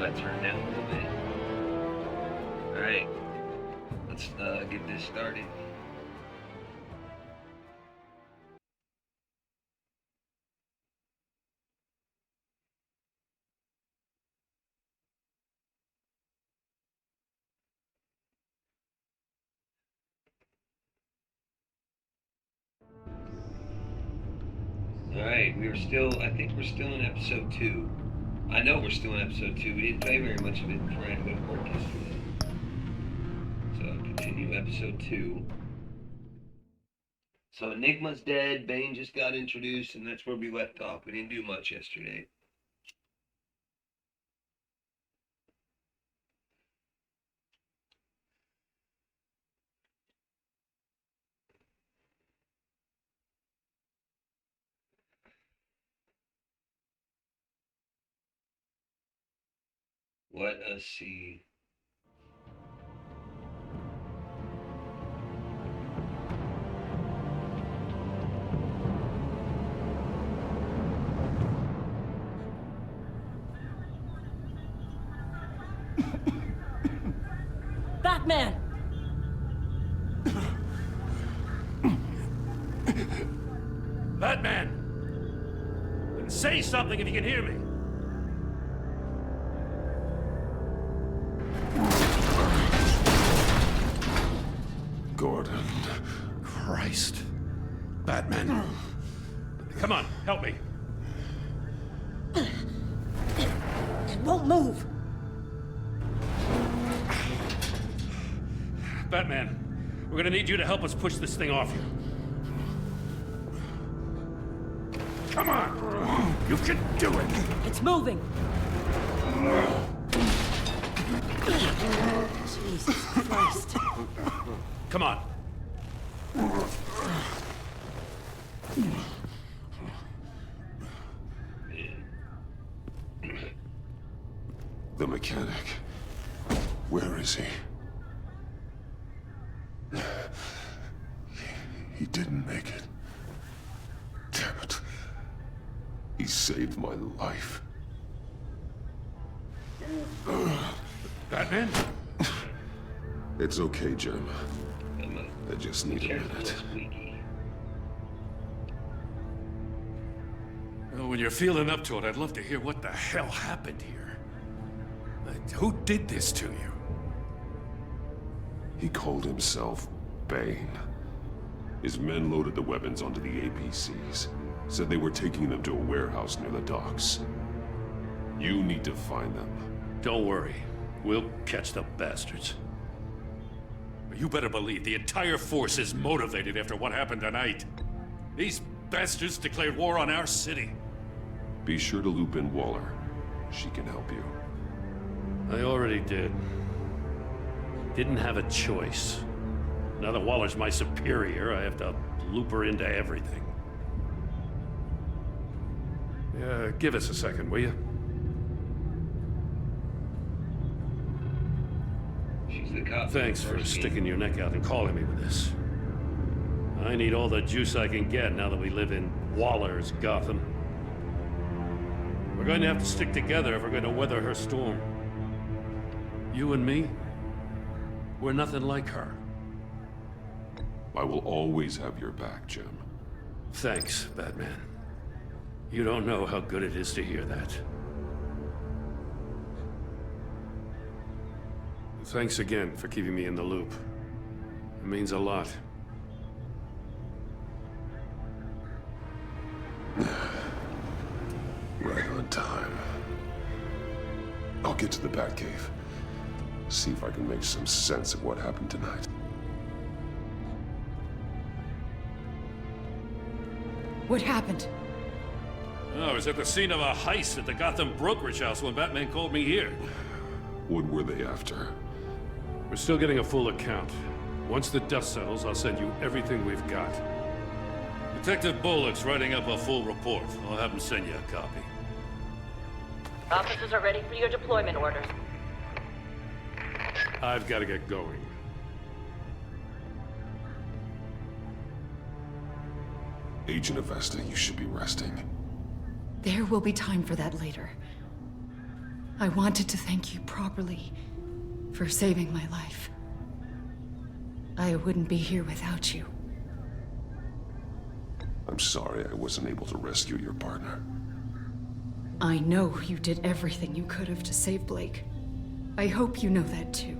that turned down a little bit. Alright, let's get this started. Alright, I think we're still in episode 2. I know we're still in episode 2. We didn't play very much of it before I had to go to work yesterday. So I'll continue episode 2. So Enigma's dead, Bane just got introduced, and that's where we left off. We didn't do much yesterday. Let us see. Batman! Batman! Say something if you can hear me. Gordon. Christ. Batman. Come on, help me. It won't move. Batman, we're gonna need you to help us push this thing off you. Come on! You can do it! It's moving. Jesus Christ. Come on. The mechanic. Where is he? He didn't make it. Damn it. He saved my life. Batman? It's okay, Jim. I just need a minute. Well, when you're feeling up to it, I'd love to hear what the hell happened here. Who did this to you? He called himself Bane. His men loaded the weapons onto the APCs. Said they were taking them to a warehouse near the docks. You need to find them. Don't worry. We'll catch the bastards. You better believe the entire force is motivated after what happened tonight. These bastards declared war on our city. Be sure to loop in Waller. She can help you. I already did. Didn't have a choice. Now that Waller's my superior, I have to loop her into everything. Yeah, give us a second, will you? She's the cop. Thanks for sticking your neck out and calling me with this. I need all the juice I can get now that we live in Waller's Gotham. We're going to have to stick together if we're going to weather her storm. You and me, we're nothing like her. I will always have your back, Jim. Thanks, Batman. You don't know how good it is to hear that. Thanks again for keeping me in the loop. It means a lot. Right on time. I'll get to the Batcave. See if I can make some sense of what happened tonight. What happened? I was at the scene of a heist at the Gotham brokerage house when Batman called me here. What were they after? We're still getting a full account. Once the dust settles, I'll send you everything we've got. Detective Bullock's writing up a full report. I'll have him send you a copy. Officers are ready for your deployment orders. I've got to get going. Agent Avesta, you should be resting. There will be time for that later. I wanted to thank you properly for saving my life. I wouldn't be here without you. I'm sorry I wasn't able to rescue your partner. I know you did everything you could have to save Blake. I hope you know that too.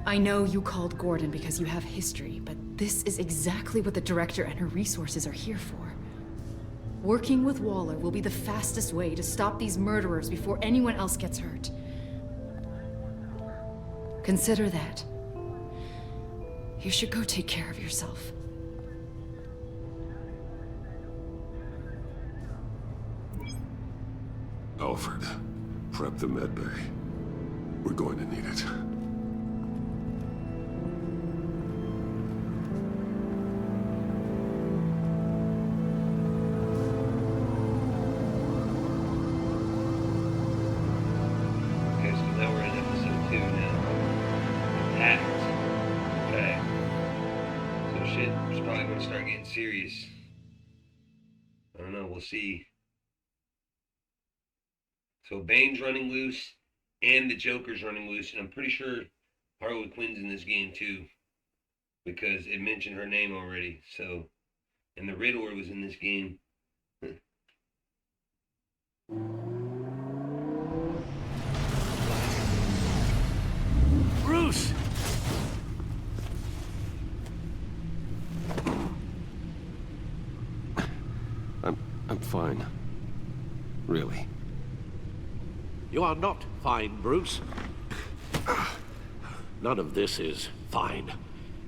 I know you called Gordon because you have history, but this is exactly what the director and her resources are here for. Working with Waller will be the fastest way to stop these murderers before anyone else gets hurt. Consider that. You should go take care of yourself. Alfred, prep the med bay. We're going to need it. Okay, so now we're in episode 2 now. Hacked. Okay. So shit is probably going to start getting serious. I don't know, we'll see. So Bane's running loose, and the Joker's running loose, and I'm pretty sure Harley Quinn's in this game too, because it mentioned her name already. So, and the Riddler was in this game. Bruce! I'm fine. Really. You are not fine, Bruce. None of this is fine.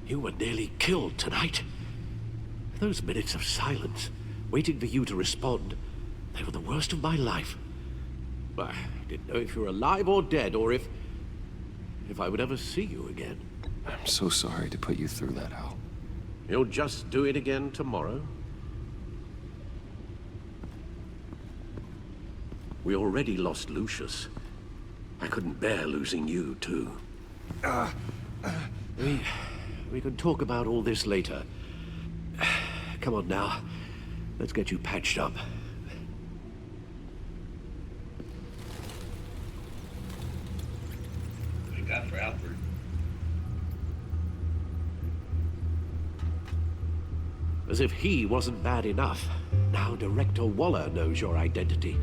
You were nearly killed tonight. Those minutes of silence, waiting for you to respond, they were the worst of my life. I didn't know if you were alive or dead, or if I would ever see you again. I'm so sorry to put you through that, Al. You'll just do it again tomorrow? We already lost Lucius. I couldn't bear losing you, too. We can talk about all this later. Come on now. Let's get you patched up. What do you got for Alfred? As if he wasn't bad enough. Now Director Waller knows your identity.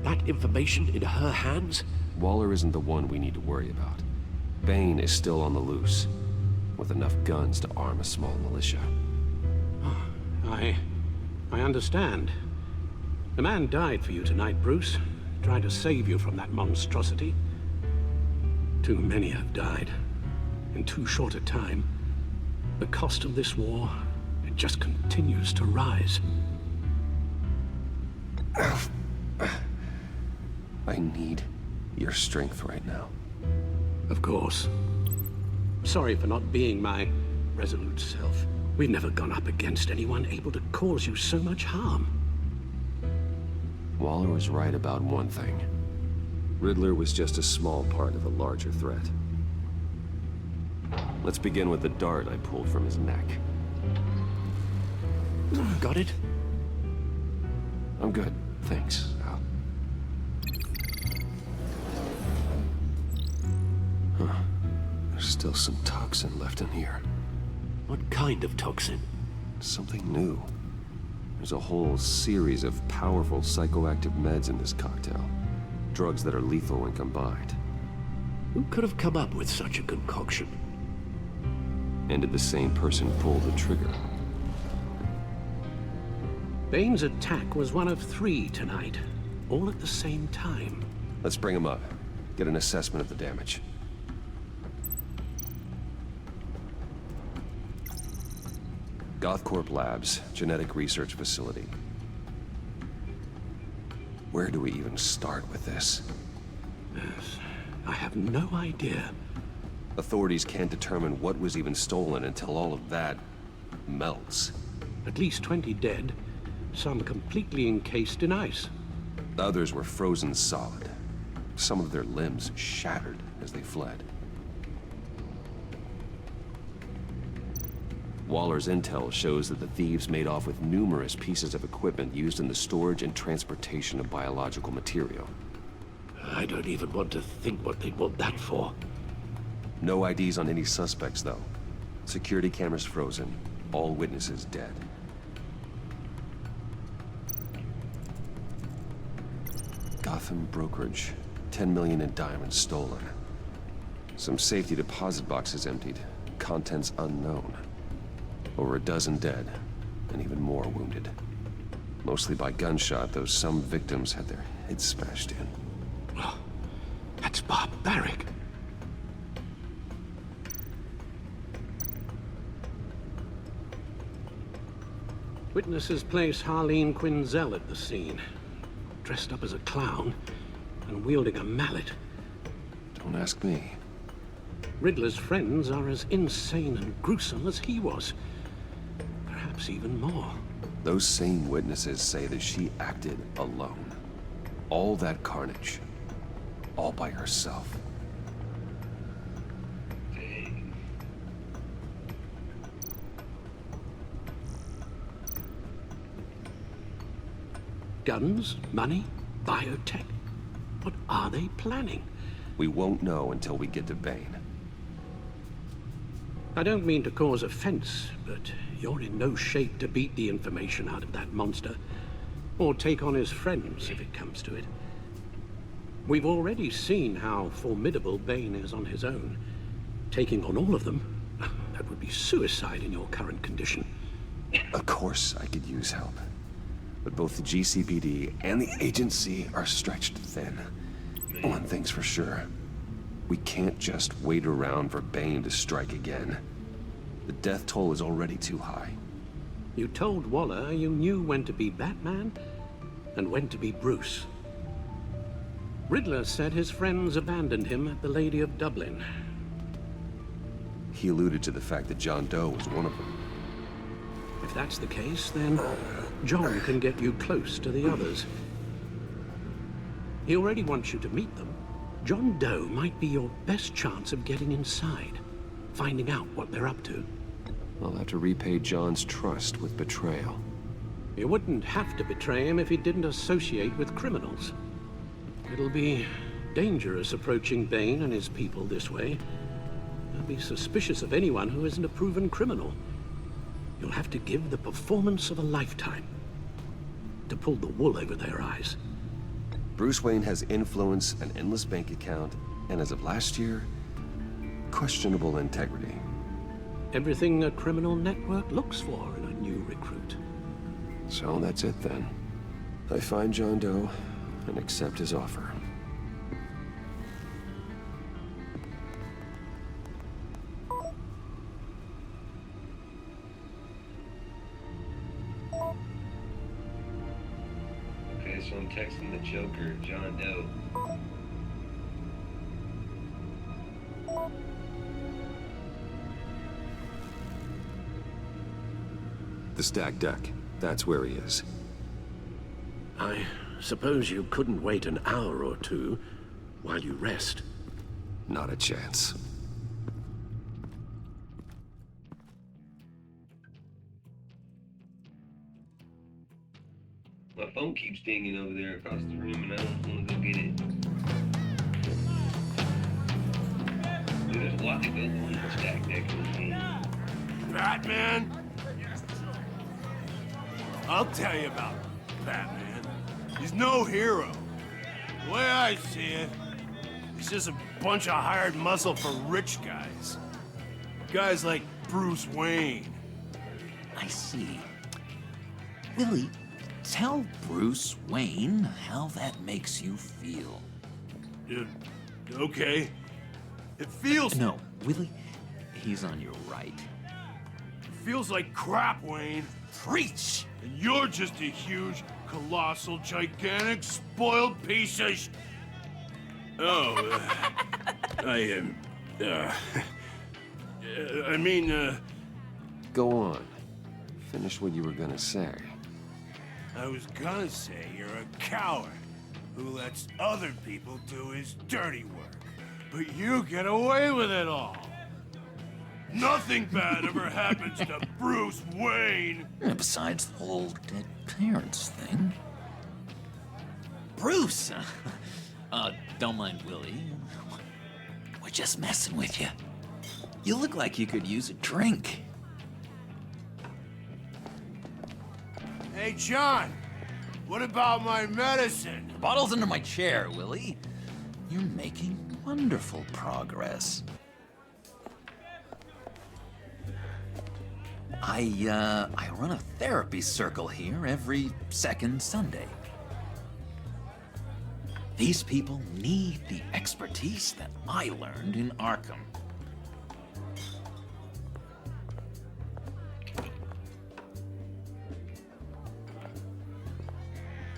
That information in her hands? Waller isn't the one we need to worry about. Bane is still on the loose, with enough guns to arm a small militia. I understand. The man died for you tonight, Bruce. Trying to save you from that monstrosity. Too many have died. In too short a time. The cost of this war, it just continues to rise. I need your strength right now. Of course. Sorry for not being my resolute self. We've never gone up against anyone able to cause you so much harm. Waller was right about one thing. Riddler was just a small part of a larger threat. Let's begin with the dart I pulled from his neck. Got it? I'm good, thanks, Al. Huh. There's still some toxin left in here. What kind of toxin? Something new. There's a whole series of powerful psychoactive meds in this cocktail. Drugs that are lethal when combined. Who could have come up with such a concoction? And did the same person pull the trigger? Bane's attack was one of 3 tonight, all at the same time. Let's bring him up. Get an assessment of the damage. Gothcorp Labs, genetic research facility. Where do we even start with this? Yes, I have no idea. Authorities can't determine what was even stolen until all of that melts. At least 20 dead, some completely encased in ice. Others were frozen solid. Some of their limbs shattered as they fled. Waller's intel shows that the thieves made off with numerous pieces of equipment used in the storage and transportation of biological material. I don't even want to think what they'd want that for. No IDs on any suspects, though. Security cameras frozen. All witnesses dead. Gotham brokerage. 10 million in diamonds stolen. Some safety deposit boxes emptied. Contents unknown. Over a dozen dead, and even more wounded. Mostly by gunshot, though some victims had their heads smashed in. Oh, that's barbaric. Witnesses place Harleen Quinzel at the scene, dressed up as a clown and wielding a mallet. Don't ask me. Riddler's friends are as insane and gruesome as he was. Perhaps even more. Those same witnesses say that she acted alone. All that carnage. All by herself. Dang. Guns, money, biotech. What are they planning? We won't know until we get to Bane. I don't mean to cause offense, but you're in no shape to beat the information out of that monster, or take on his friends if it comes to it. We've already seen how formidable Bane is on his own. Taking on all of them, that would be suicide in your current condition. Of course I could use help. But both the GCPD and the agency are stretched thin. One thing's for sure. We can't just wait around for Bane to strike again. The death toll is already too high. You told Waller you knew when to be Batman and when to be Bruce. Riddler said his friends abandoned him at the Lady of Dublin. He alluded to the fact that John Doe was one of them. If that's the case, then John can get you close to the others. He already wants you to meet them. John Doe might be your best chance of getting inside, finding out what they're up to. I'll have to repay John's trust with betrayal. You wouldn't have to betray him if he didn't associate with criminals. It'll be dangerous approaching Bane and his people this way. They'll be suspicious of anyone who isn't a proven criminal. You'll have to give the performance of a lifetime to pull the wool over their eyes. Bruce Wayne has influence, an endless bank account, and as of last year, questionable integrity. Everything a criminal network looks for in a new recruit. So that's it then. I find John Doe and accept his offer. Okay, so I'm texting the Joker, John Doe. The stacked deck. That's where he is. I suppose you couldn't wait an hour or two while you rest. Not a chance. My phone keeps dinging over there across the room, and I don't want to go get it. Dude, there's a lot that goes on in the stack deck of this game. Batman? I'll tell you about Batman. He's no hero. The way I see it, he's just a bunch of hired muscle for rich guys. Guys like Bruce Wayne. I see. Willie, tell Bruce Wayne how that makes you feel. Okay. It feels... No, Willie, he's on your right. feels like crap, Wayne. Preach! And you're just a huge, colossal, gigantic, spoiled piece of I mean, Go on. Finish what you were gonna say. I was gonna say you're a coward who lets other people do his dirty work. But you get away with it all. Nothing bad ever happens to Bruce Wayne. Besides the whole dead parents thing. Bruce! Don't mind Willie. We're just messing with you. You look like you could use a drink. Hey, John, what about my medicine? The bottle's under my chair, Willie. You're making wonderful progress. I run a therapy circle here every second Sunday. These people need the expertise that I learned in Arkham.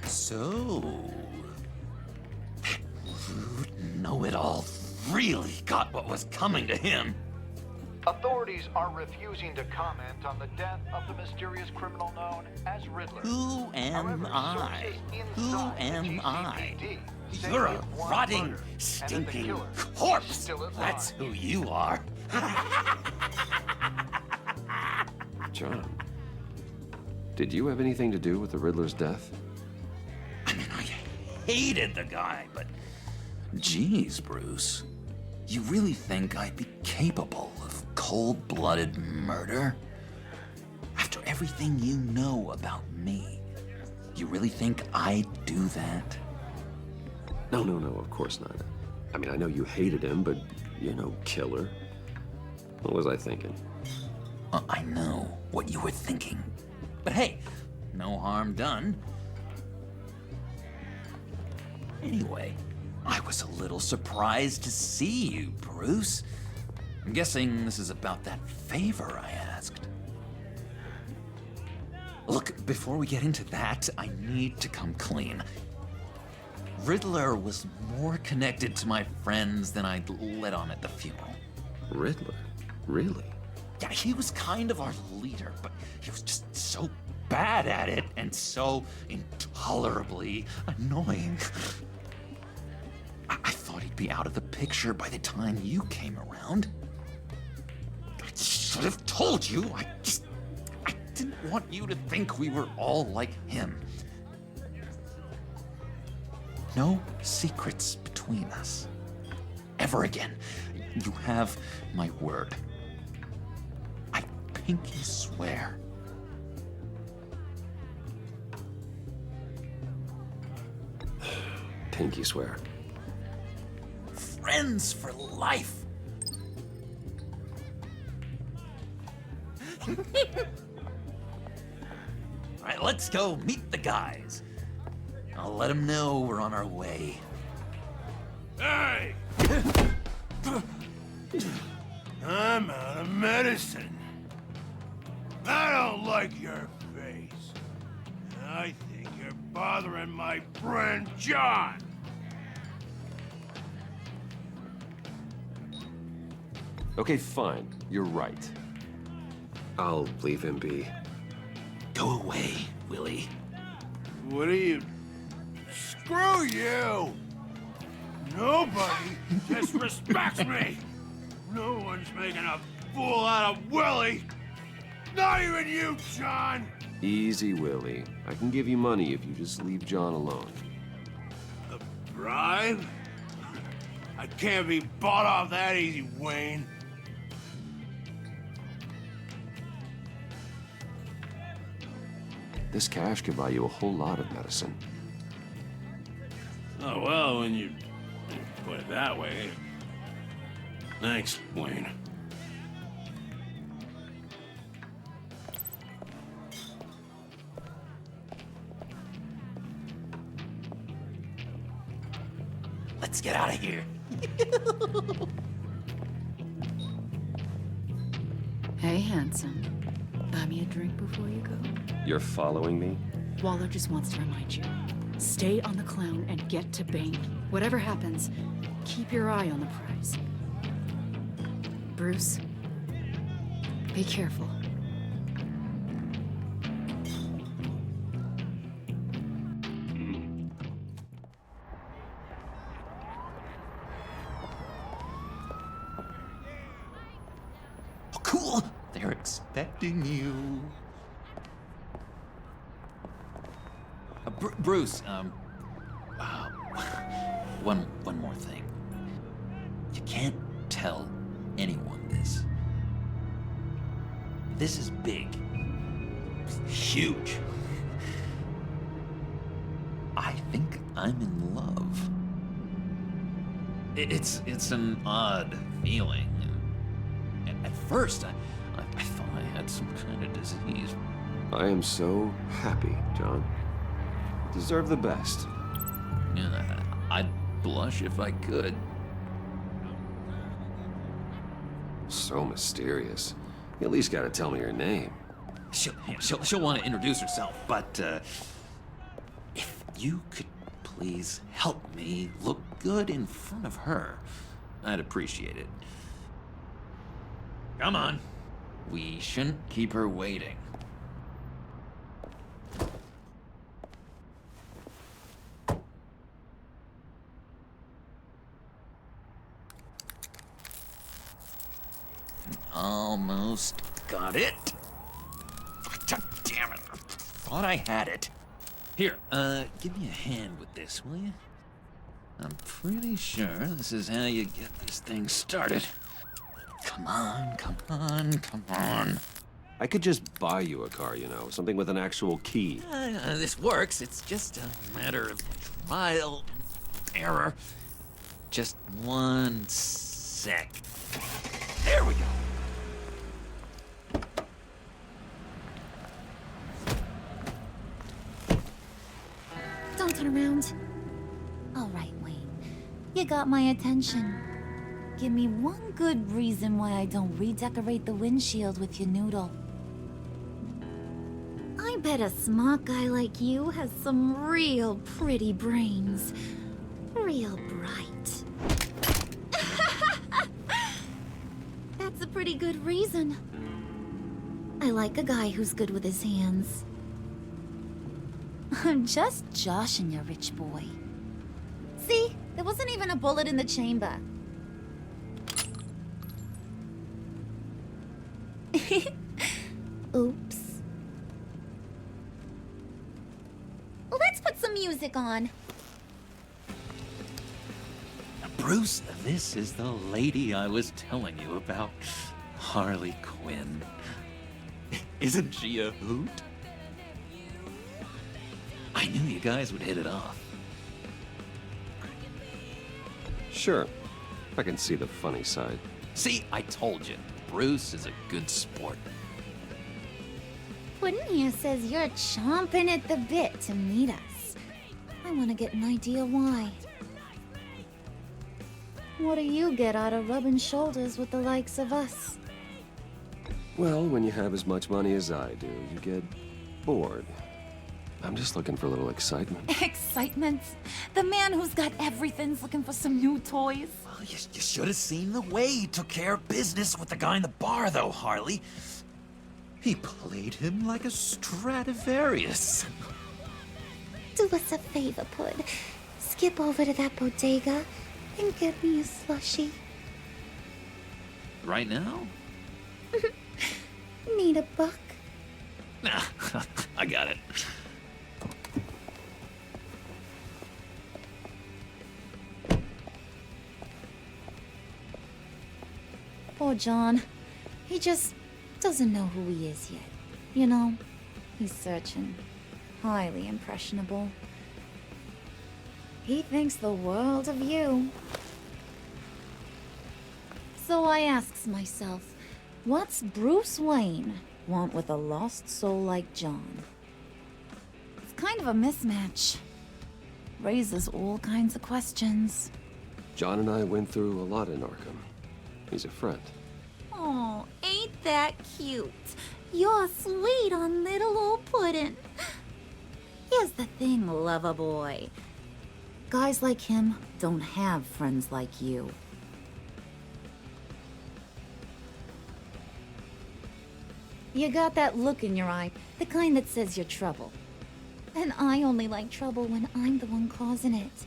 So, that rude know-it-all really got what was coming to him. Authorities are refusing to comment on the death of the mysterious criminal known as Riddler. Who am However, I? sources Who inside the am I? GCPD say You're he a was rotting, murdered, and that the stinking killer is corpse. still at That's large. who you are. John, did you have anything to do with the Riddler's death? I mean, I hated the guy, but geez, Bruce, you really think I'd be capable of cold-blooded murder? After everything you know about me, you really think I'd do that? No, of course not. I mean, I know you hated him, but, you know, killer. What was I thinking? I know what you were thinking. But hey, no harm done. Anyway, I was a little surprised to see you, Bruce. I'm guessing this is about that favor I asked. Look, before we get into that, I need to come clean. Riddler was more connected to my friends than I'd let on at the funeral. Riddler? Really? Yeah, he was kind of our leader, but he was just so bad at it and so intolerably annoying. I thought he'd be out of the picture by the time you came around. I should have told you. I didn't want you to think we were all like him. No secrets between us. Ever again. You have my word. I pinky swear. Pinky swear. Friends for life. All right, let's go meet the guys. I'll let them know we're on our way. Hey! I'm out of medicine. I don't like your face. I think you're bothering my friend John. Okay, fine. You're right. I'll leave him be. Go away, Willie. What are you... Screw you! Nobody disrespects me! No one's making a fool out of Willie! Not even you, John! Easy, Willie. I can give you money if you just leave John alone. A bribe? I can't be bought off that easy, Wayne. This cash could buy you a whole lot of medicine. Oh, well, when you put it that way. Thanks, Wayne. Let's get out of here. Hey, handsome. Buy me a drink before you go? You're following me? Waller just wants to remind you. Stay on the clown and get to Bane. Whatever happens, keep your eye on the prize. Bruce, be careful. Oh, cool. They're expecting you. Bruce, one more thing. You can't tell anyone this. This is big. Huge. I think I'm in love. It's an odd feeling. At first, I thought I had some kind of disease. I am so happy, John. You deserve the best. Yeah, I'd blush if I could. So mysterious. You at least gotta tell me your name. She'll want to introduce herself, but if you could please help me look good in front of her, I'd appreciate it. Come on. We shouldn't keep her waiting. Almost got it. God damn it. Thought I had it. Here, give me a hand with this, will you? I'm pretty sure this is how you get this thing started. Come on, come on, come on. I could just buy you a car, you know, something with an actual key. This works. It's just a matter of trial and error. Just 1 sec. There we go. Don't turn around. All right, Wayne. You got my attention. Give me one good reason why I don't redecorate the windshield with your noodle. I bet a smart guy like you has some real pretty brains. Real bright. That's a pretty good reason. I like a guy who's good with his hands. I'm just joshing you, rich boy. See? There wasn't even a bullet in the chamber. Oops. Let's put some music on. Bruce, this is the lady I was telling you about. Harley Quinn. Isn't she a hoot? I knew you guys would hit it off. Sure. I can see the funny side. See, I told you. Bruce is a good sport. Puddin' here says you're chomping at the bit to meet us. I want to get an idea why. What do you get out of rubbing shoulders with the likes of us? Well, when you have as much money as I do, you get bored. I'm just looking for a little excitement. Excitement? The man who's got everything's looking for some new toys. Well, you should have seen the way he took care of business with the guy in the bar, though, Harley. He played him like a Stradivarius. Do us a favor, Pud. Skip over to that bodega and get me a slushie. Right now? Need a buck? Nah, I got it. Poor John. He just doesn't know who he is yet. You know, he's searching. Highly impressionable. He thinks the world of you. So I asks myself, what's Bruce Wayne want with a lost soul like John? It's kind of a mismatch. Raises all kinds of questions. John and I went through a lot in Arkham. He's a friend. Oh, ain't that cute? You're sweet on little old Puddin'. Here's the thing, lover boy. Guys like him don't have friends like you. You got that look in your eye, the kind that says you're trouble. And I only like trouble when I'm the one causing it.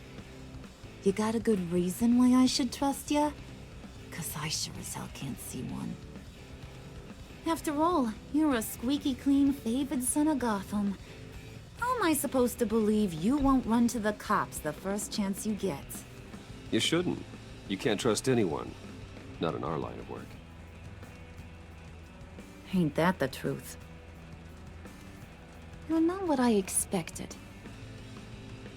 You got a good reason why I should trust you? 'Cause I sure as hell can't see one. After all, you're a squeaky clean favored son of Gotham. How am I supposed to believe you won't run to the cops the first chance you get? You shouldn't. You can't trust anyone. Not in our line of work. Ain't that the truth? You're not what I expected.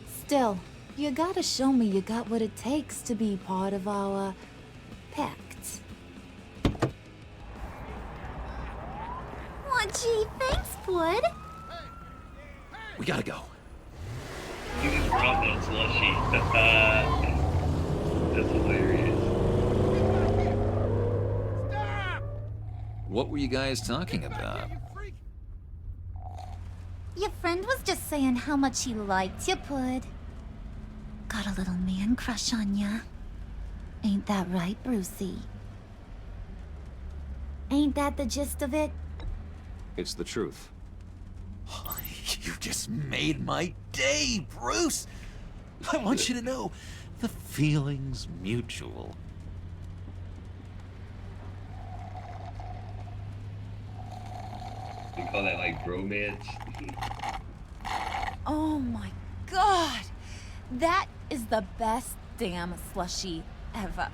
Still, you gotta show me you got what it takes to be part of our pact. Aw, gee, thanks, bud. We gotta go. You just brought that slushy. That's hilarious. What were you guys talking about? Your friend was just saying how much he liked you, Pud. Got a little man crush on ya. Ain't that right, Brucey? Ain't that the gist of it? It's the truth. You just made my day, Bruce! I want you to know, the feeling's mutual. You call that like bromance? Oh my god! That is the best damn slushy ever.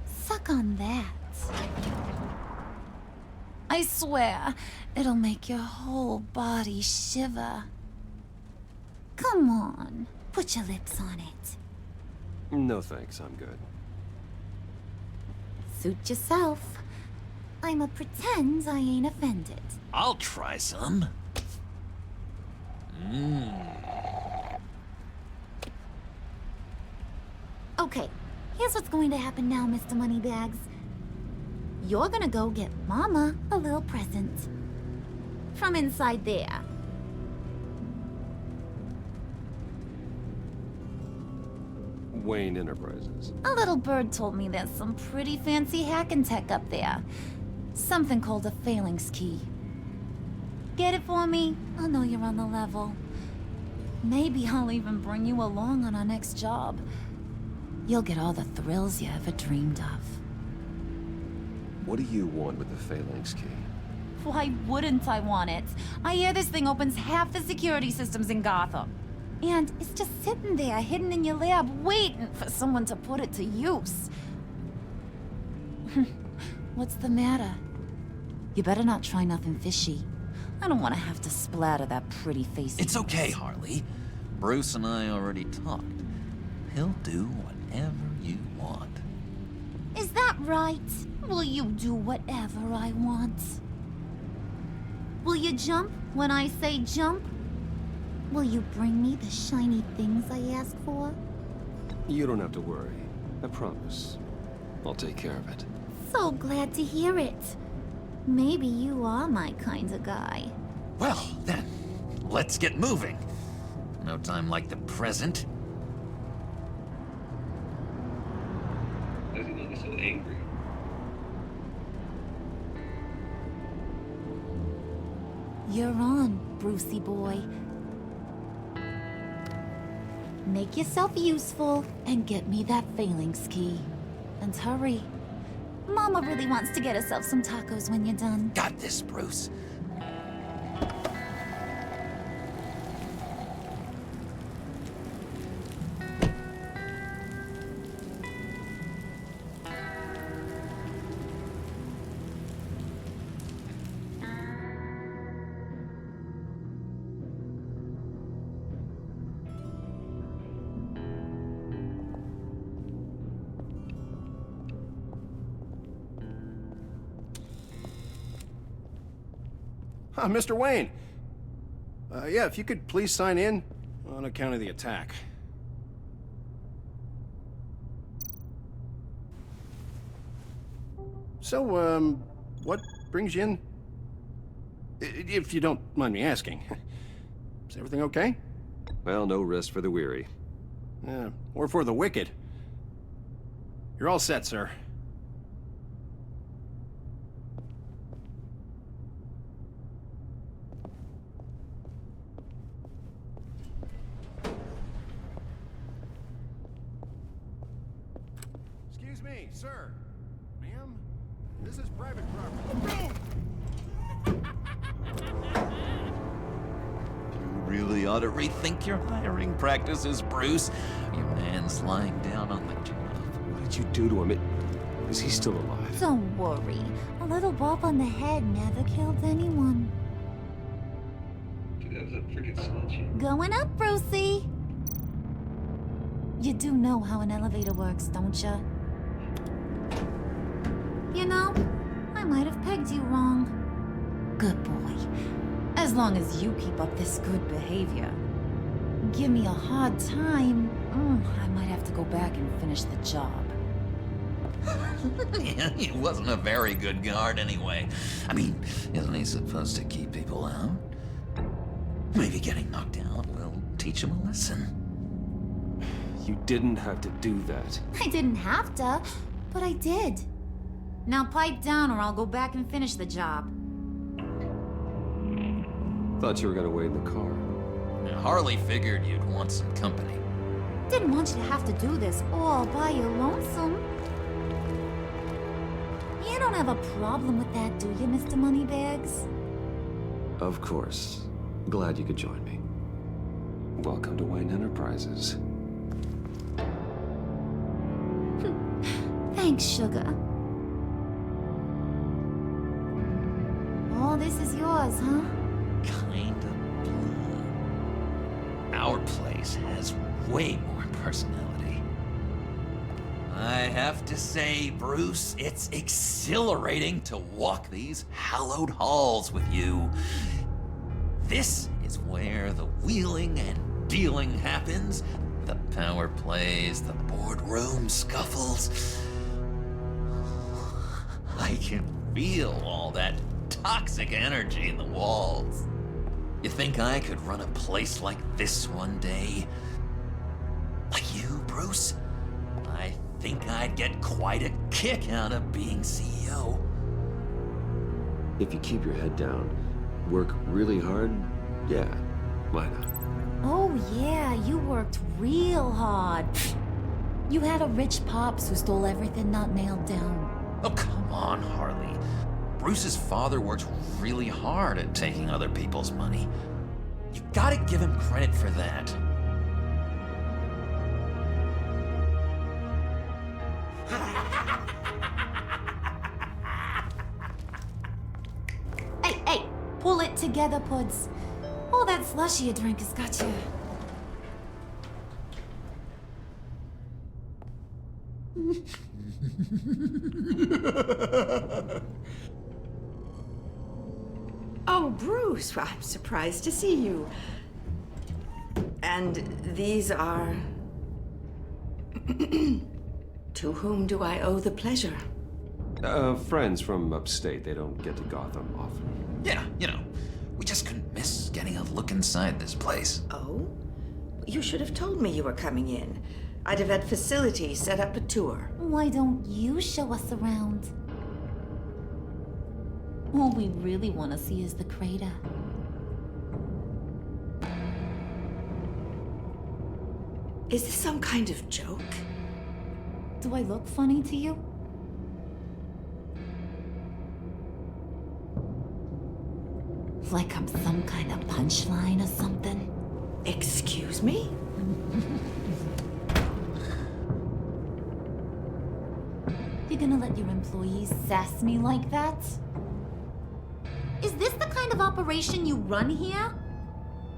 Suck on that. I swear, it'll make your whole body shiver. Come on, put your lips on it. No thanks, I'm good. Suit yourself. I'ma pretend I ain't offended. I'll try some. Okay, here's what's going to happen now, Mr. Moneybags. You're gonna go get Mama a little present. From inside there. Wayne Enterprises. A little bird told me there's some pretty fancy hacking tech up there. Something called a phalanx key. Get it for me? I'll know you're on the level. Maybe I'll even bring you along on our next job. You'll get all the thrills you ever dreamed of. What do you want with the phalanx key? Why wouldn't I want it? I hear this thing opens half the security systems in Gotham. And it's just sitting there, hidden in your lab, waiting for someone to put it to use. What's the matter? You better not try nothing fishy. I don't want to have to splatter that pretty face. It's okay, Harley. Bruce and I already talked. He'll do whatever you want. Is that right? Will you do whatever I want? Will you jump when I say jump? Will you bring me the shiny things I ask for? You don't have to worry. I promise. I'll take care of it. So glad to hear it. Maybe you are my kind of guy. Well, then, let's get moving. No time like the present. Why is he looking so angry? You're on, Brucey boy. Make yourself useful and get me that phalanx key. And hurry. Mama really wants to get herself some tacos when you're done. Got this, Bruce. Mr. Wayne. Yeah, if you could please sign in on account of the attack. So, what brings you in? If you don't mind me asking. Is everything okay? Well, no rest for the weary. Or for the wicked. You're all set, sir. Excuse me, sir. Ma'am, this is private property. You really really ought to rethink your hiring practices, Bruce. Your man's lying down on the job. What did you do to him? Is he still alive? Don't worry. A little bump on the head never killed anyone. Dude, that was a freaking sledge. Going up, Brucey. You do know how an elevator works, don't you? You know, I might have pegged you wrong. Good boy. As long as you keep up this good behavior. Give me a hard time, I might have to go back and finish the job. He wasn't a very good guard anyway. I mean, isn't he supposed to keep people out? Maybe getting knocked out will teach him a lesson. You didn't have to do that. I didn't have to, but I did. Now pipe down or I'll go back and finish the job. Thought you were gonna wait in the car. Now, Harley figured you'd want some company. Didn't want you to have to do this all by your lonesome. You don't have a problem with that, do you, Mr. Moneybags? Of course. Glad you could join me. Welcome to Wayne Enterprises. Thanks, sugar. All this is yours, huh? Kind of blue. Our place has way more personality. I have to say, Bruce, it's exhilarating to walk these hallowed halls with you. This is where the wheeling and dealing happens. The power plays, the boardroom scuffles. I can feel all that toxic energy in the walls. You think I could run a place like this one day? Like you, Bruce? I think I'd get quite a kick out of being CEO. If you keep your head down, work really hard, yeah, why not? Oh yeah, you worked real hard. You had a rich pops who stole everything not nailed down. Oh, come on, Harley. Bruce's father worked really hard at taking other people's money. You gotta give him credit for that. Hey, pull it together, Puds. All that slushy you drink has got you. Oh, Bruce, well, I'm surprised to see you. And these are... To whom do I owe the pleasure? Friends from upstate. They don't get to Gotham often. Yeah, you know, we just couldn't miss getting a look inside this place. Oh? You should have told me you were coming in. I'd have had facilities set up a tour. Why don't you show us around? All we really want to see is the crater. Is this some kind of joke? Do I look funny to you? Like I'm some kind of punchline or something? Excuse me? You gonna let your employees sass me like that? Is this the kind of operation you run here?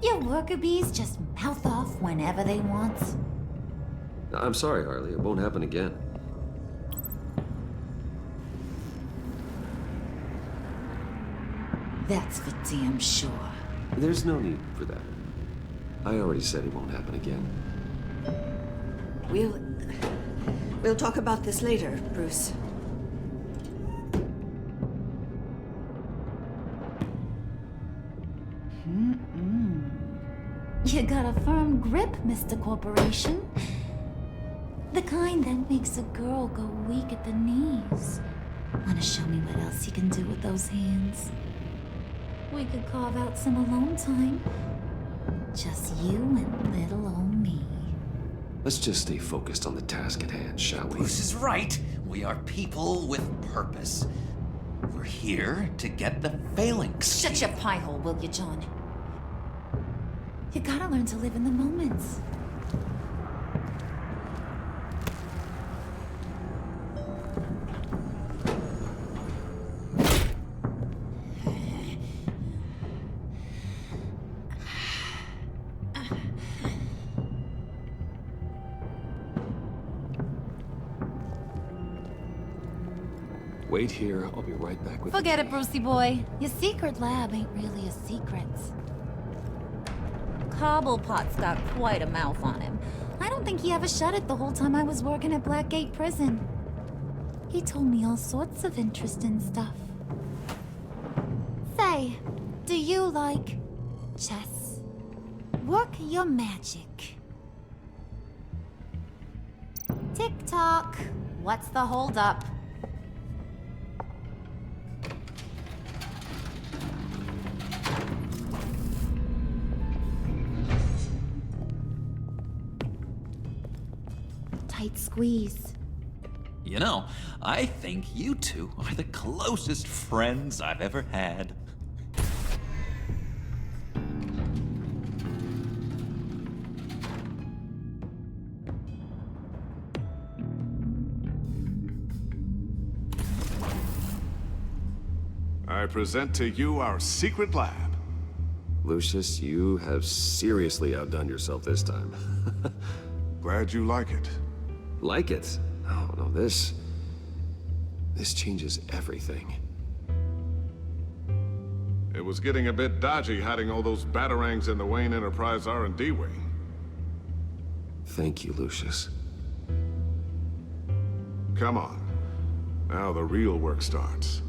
Your worker bees just mouth off whenever they want. I'm sorry, Harley. It won't happen again. That's for damn sure. There's no need for that. I already said it won't happen again. We'll talk about this later, Bruce. You got a firm grip, Mr. Corporation. The kind that makes a girl go weak at the knees. Wanna show me what else you can do with those hands? We could carve out some alone time. Just you and little old me. Let's just stay focused on the task at hand, shall we? Bruce is right. We are people with purpose. We're here to get the phalanx. Shut your pie hole, will you, John? You gotta learn to live in the moments. Wait here, I'll be right back with Forget it, Brucey boy. Your secret lab ain't really a secret. Cobblepot's got quite a mouth on him. I don't think he ever shut it the whole time I was working at Blackgate Prison. He told me all sorts of interesting stuff. Say, do you like chess? Work your magic. Tick-tock. What's the holdup? Tight squeeze. You know, I think you two are the closest friends I've ever had. I present to you our secret lab. Lucius, you have seriously outdone yourself this time. Glad you like it. Like it? Oh, no, this changes everything. It was getting a bit dodgy hiding all those batarangs in the Wayne Enterprise R&D wing. Thank you, Lucius. Come on. Now the real work starts.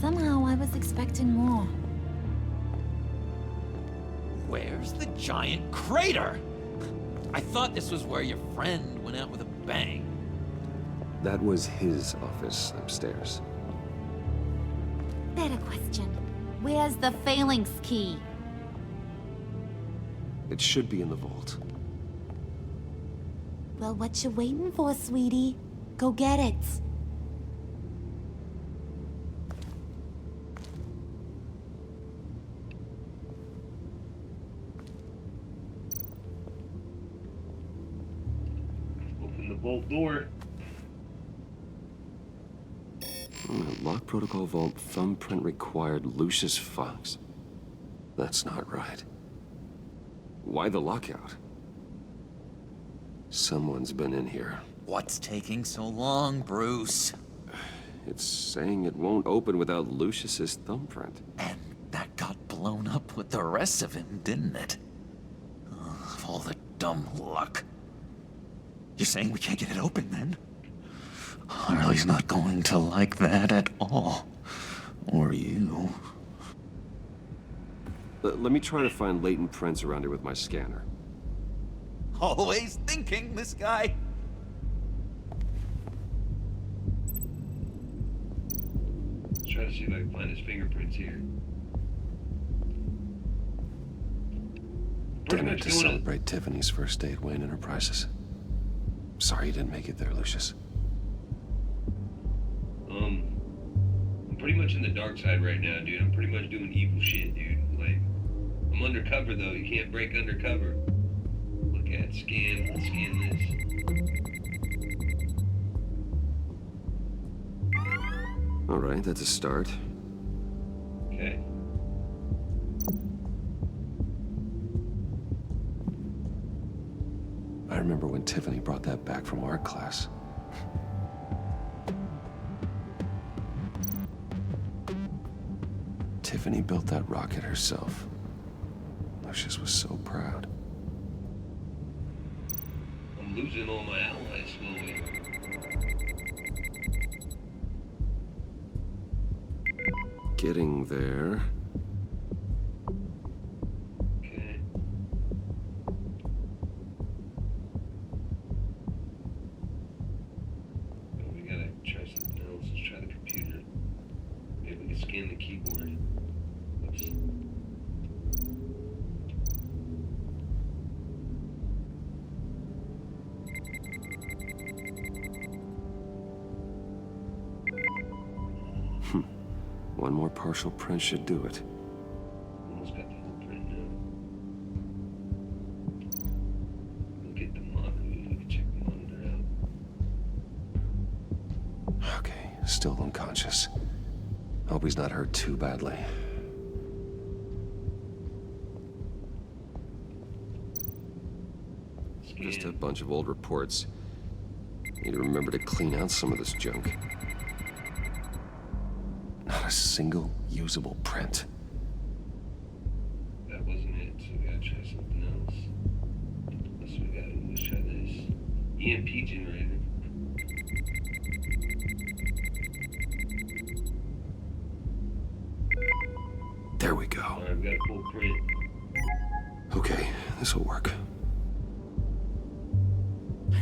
Somehow I was expecting more. Where's the giant crater? I thought this was where your friend went out with a bang. That was his office upstairs. Better question. Where's the phalanx key? It should be in the vault. Well, what you waiting for, sweetie? Go get it. Open the vault door. Lock protocol vault thumbprint required Lucius Fox. That's not right. Why the lockout? Someone's been in here. What's taking so long, Bruce? It's saying it won't open without Lucius's thumbprint. And that got blown up with the rest of him, didn't it? Of all the dumb luck. You're saying we can't get it open, then? Harley's not going to like that at all. Or you. Let me try to find latent prints around here with my scanner. Always thinking, this guy. Let's try to see if I can find his fingerprints here. Dinner to celebrate Tiffany's first day at Wayne Enterprises. Sorry you didn't make it there, Lucius. I'm pretty much in the dark side right now, dude. I'm pretty much doing evil shit, dude. Like, I'm undercover, though. You can't break undercover. Look at, scan this. Alright, that's a start. Okay. I remember when Tiffany brought that back from art class. Tiffany built that rocket herself. Lucius was so proud. I'm losing all my allies slowly. Getting there. Okay. Well, we gotta try something else. Let's try the computer. Maybe we can scan the keyboard. Oops. One more partial print should do it. Almost got the whole print now. Look at the monitor. We can check the monitor out. Okay, still unconscious. Hope he's not hurt too badly. Just a bunch of old reports. Need to remember to clean out some of this junk. Not a single usable print. That wasn't it, so we gotta try something else. Let's try this. EMP generator. There we go. Alright, we got a full print. Okay, this'll work.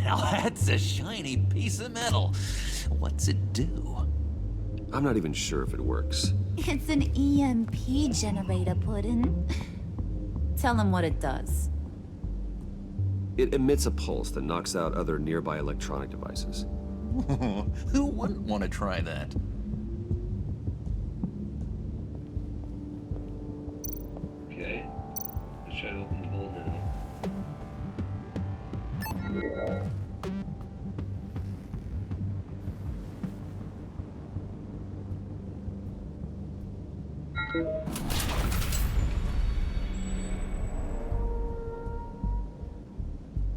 Now that's a shiny piece of metal. What's it do? I'm not even sure if it works. It's an EMP generator, Puddin'. Tell him what it does. It emits a pulse that knocks out other nearby electronic devices. Who wouldn't want to try that? Okay. Let's try to open the hole now.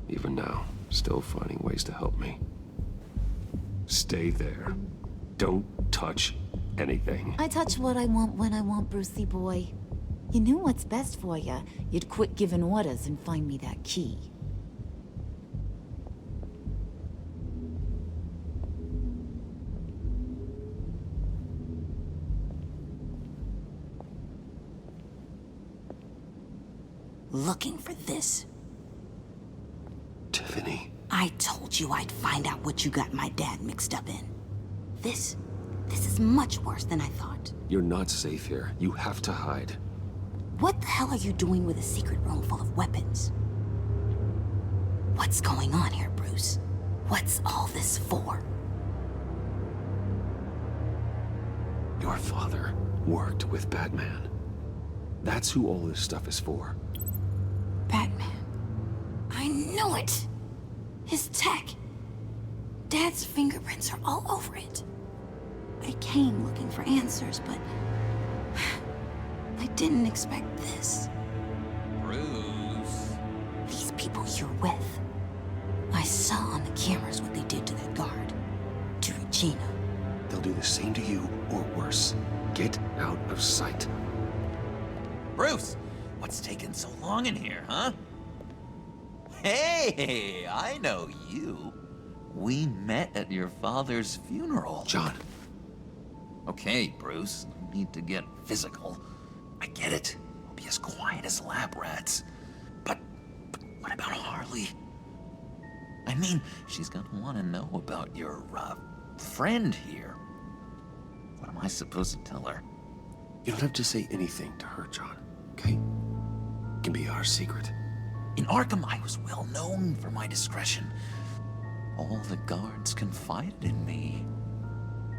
Even now, still finding ways to help me. Stay there. Don't touch anything. I touch what I want when I want, Brucey boy. You knew what's best for you. You'd quit giving orders and find me that key. Looking for this. Tiffany. I told you I'd find out what you got my dad mixed up in. This is much worse than I thought. You're not safe here. You have to hide. What the hell are you doing with a secret room full of weapons? What's going on here, Bruce? What's all this for? Your father worked with Batman. That's who all this stuff is for. Batman. I knew it! His tech. Dad's fingerprints are all over it. I came looking for answers, but I didn't expect this. Bruce. These people you're with. I saw on the cameras what they did to that guard. To Regina. They'll do the same to you, or worse. Get out of sight. Bruce, what's taking so long in here, huh? Hey, I know you. We met at your father's funeral. John. Okay, Bruce, no need to get physical. I get it. We'll be as quiet as lab rats. But what about Harley? I mean, she's gonna want to know about your, friend here. What am I supposed to tell her? You don't have to say anything to her, John, okay? It can be our secret. In Arkham, I was well known for my discretion. All the guards confided in me.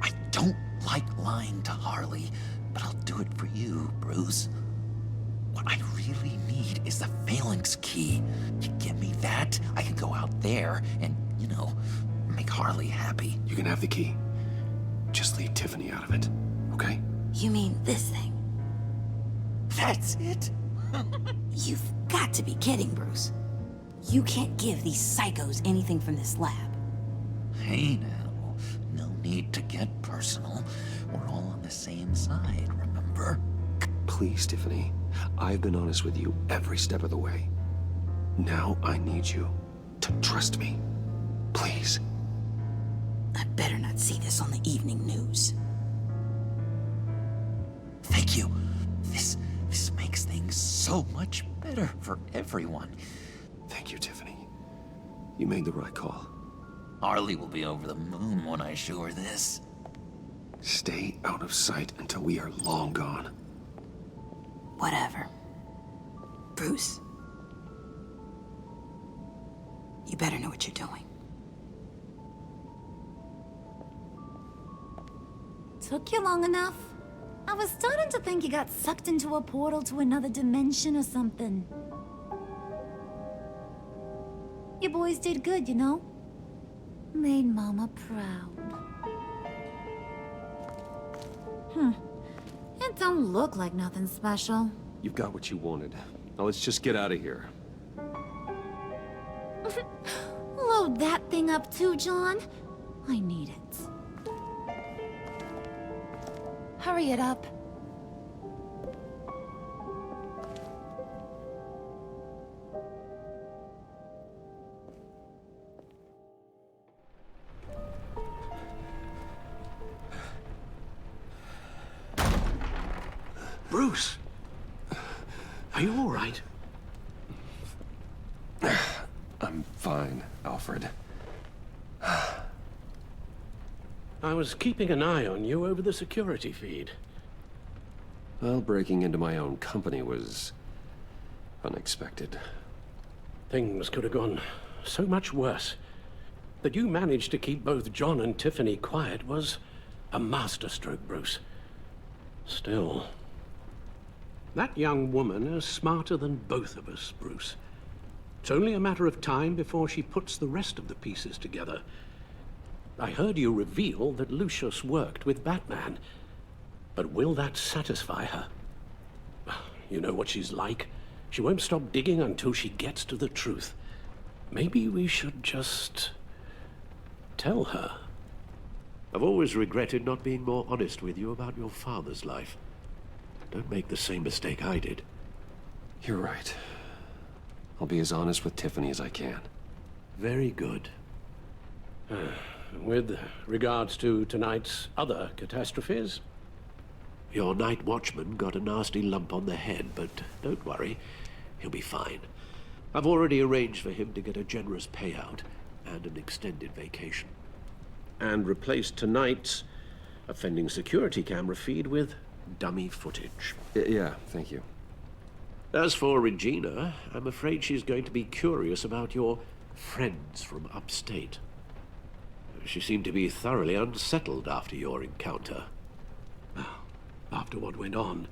I don't like lying to Harley, but I'll do it for you, Bruce. What I really need is the Phalanx key. You give me that, I can go out there and, make Harley happy. You can have the key. Just leave Tiffany out of it, okay? You mean this thing? That's it? You've got to be kidding, Bruce. You can't give these psychos anything from this lab. Hey now, no need to get personal. We're all on the same side, remember? Please, Tiffany. I've been honest with you every step of the way. Now I need you to trust me. Please. I better not see this on the evening news. Thank you. This makes things so much better for everyone. Thank you, Tiffany. You made the right call. Harley will be over the moon when I show her this. Stay out of sight until we are long gone. Whatever. Bruce, you better know what you're doing. Took you long enough? I was starting to think you got sucked into a portal to another dimension or something. You boys did good, you know? Made Mama proud. It don't look like nothing special. You've got what you wanted. Now let's just get out of here. Load that thing up too, John. I need it. Hurry it up. Bruce! Are you all right? I'm fine, Alfred. I was keeping an eye on you over the security feed. Well, breaking into my own company was unexpected. Things could have gone so much worse. That you managed to keep both John and Tiffany quiet was a masterstroke, Bruce. Still, that young woman is smarter than both of us, Bruce. It's only a matter of time before she puts the rest of the pieces together. I heard you reveal that Lucius worked with Batman. But will that satisfy her? You know what she's like. She won't stop digging until she gets to the truth. Maybe we should just tell her. I've always regretted not being more honest with you about your father's life. Don't make the same mistake I did. You're right. I'll be as honest with Tiffany as I can. Very good. With regards to tonight's other catastrophes? Your night watchman got a nasty lump on the head, but don't worry. He'll be fine. I've already arranged for him to get a generous payout and an extended vacation. And replaced tonight's offending security camera feed with dummy footage. Yeah, thank you. As for Regina, I'm afraid she's going to be curious about your friends from upstate. She seemed to be thoroughly unsettled after your encounter. After what went on,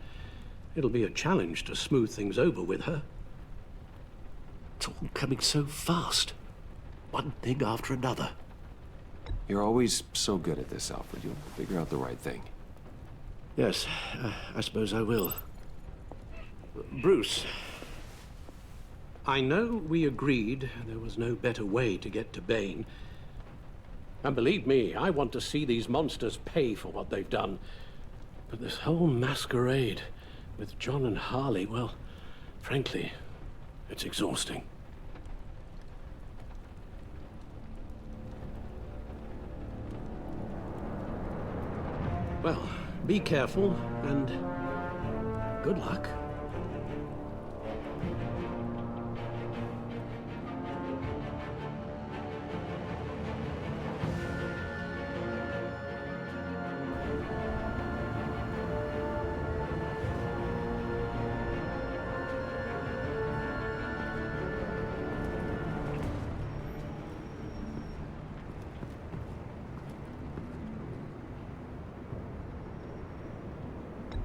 it'll be a challenge to smooth things over with her. It's all coming so fast. One thing after another. You're always so good at this, Alfred. You'll figure out the right thing. Yes, I suppose I will. Bruce. I know we agreed there was no better way to get to Bane. And believe me, I want to see these monsters pay for what they've done. But this whole masquerade with John and Harley, well, frankly, it's exhausting. Well, be careful and good luck.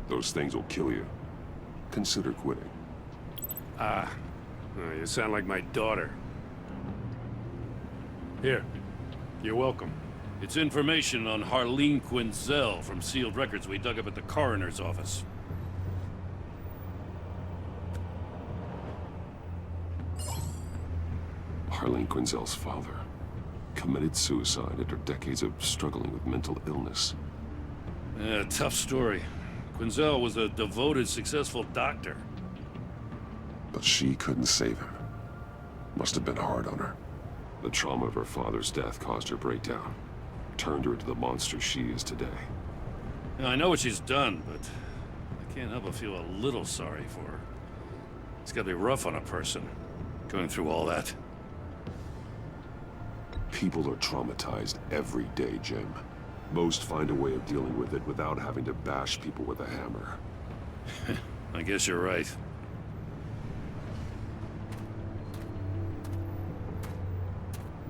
Those things will kill you. Consider quitting. You sound like my daughter. Here, you're welcome. It's information on Harleen Quinzel from sealed records we dug up at the coroner's office. Harleen Quinzel's father committed suicide after decades of struggling with mental illness. Yeah, tough story. Quinzel was a devoted, successful doctor. But she couldn't save him. Must have been hard on her. The trauma of her father's death caused her breakdown. Turned her into the monster she is today. Now, I know what she's done, but I can't help but feel a little sorry for her. It's gotta be rough on a person, going through all that. People are traumatized every day, Jim. Most find a way of dealing with it without having to bash people with a hammer. I guess you're right.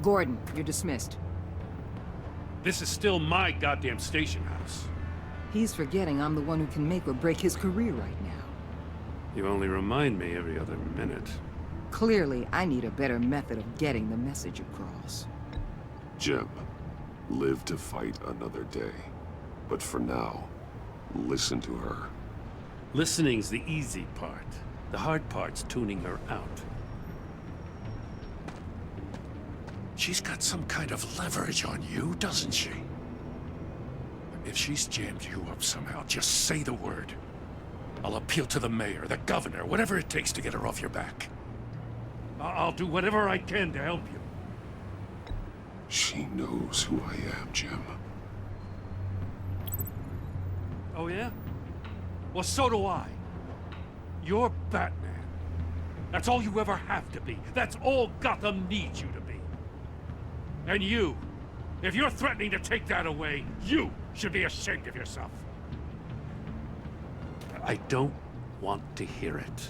Gordon, you're dismissed. This is still my goddamn station house. He's forgetting I'm the one who can make or break his career right now. You only remind me every other minute. Clearly, I need a better method of getting the message across. Jim, live to fight another day. But for now, listen to her. Listening's the easy part. The hard part's tuning her out. She's got some kind of leverage on you, doesn't she? If she's jammed you up somehow, just say the word. I'll appeal to the mayor, the governor, whatever it takes to get her off your back. I'll do whatever I can to help you. She knows who I am, Jim. Oh, yeah? Well, so do I. You're Batman. That's all you ever have to be. That's all Gotham needs you to be. And you, if you're threatening to take that away, you should be ashamed of yourself. I don't want to hear it.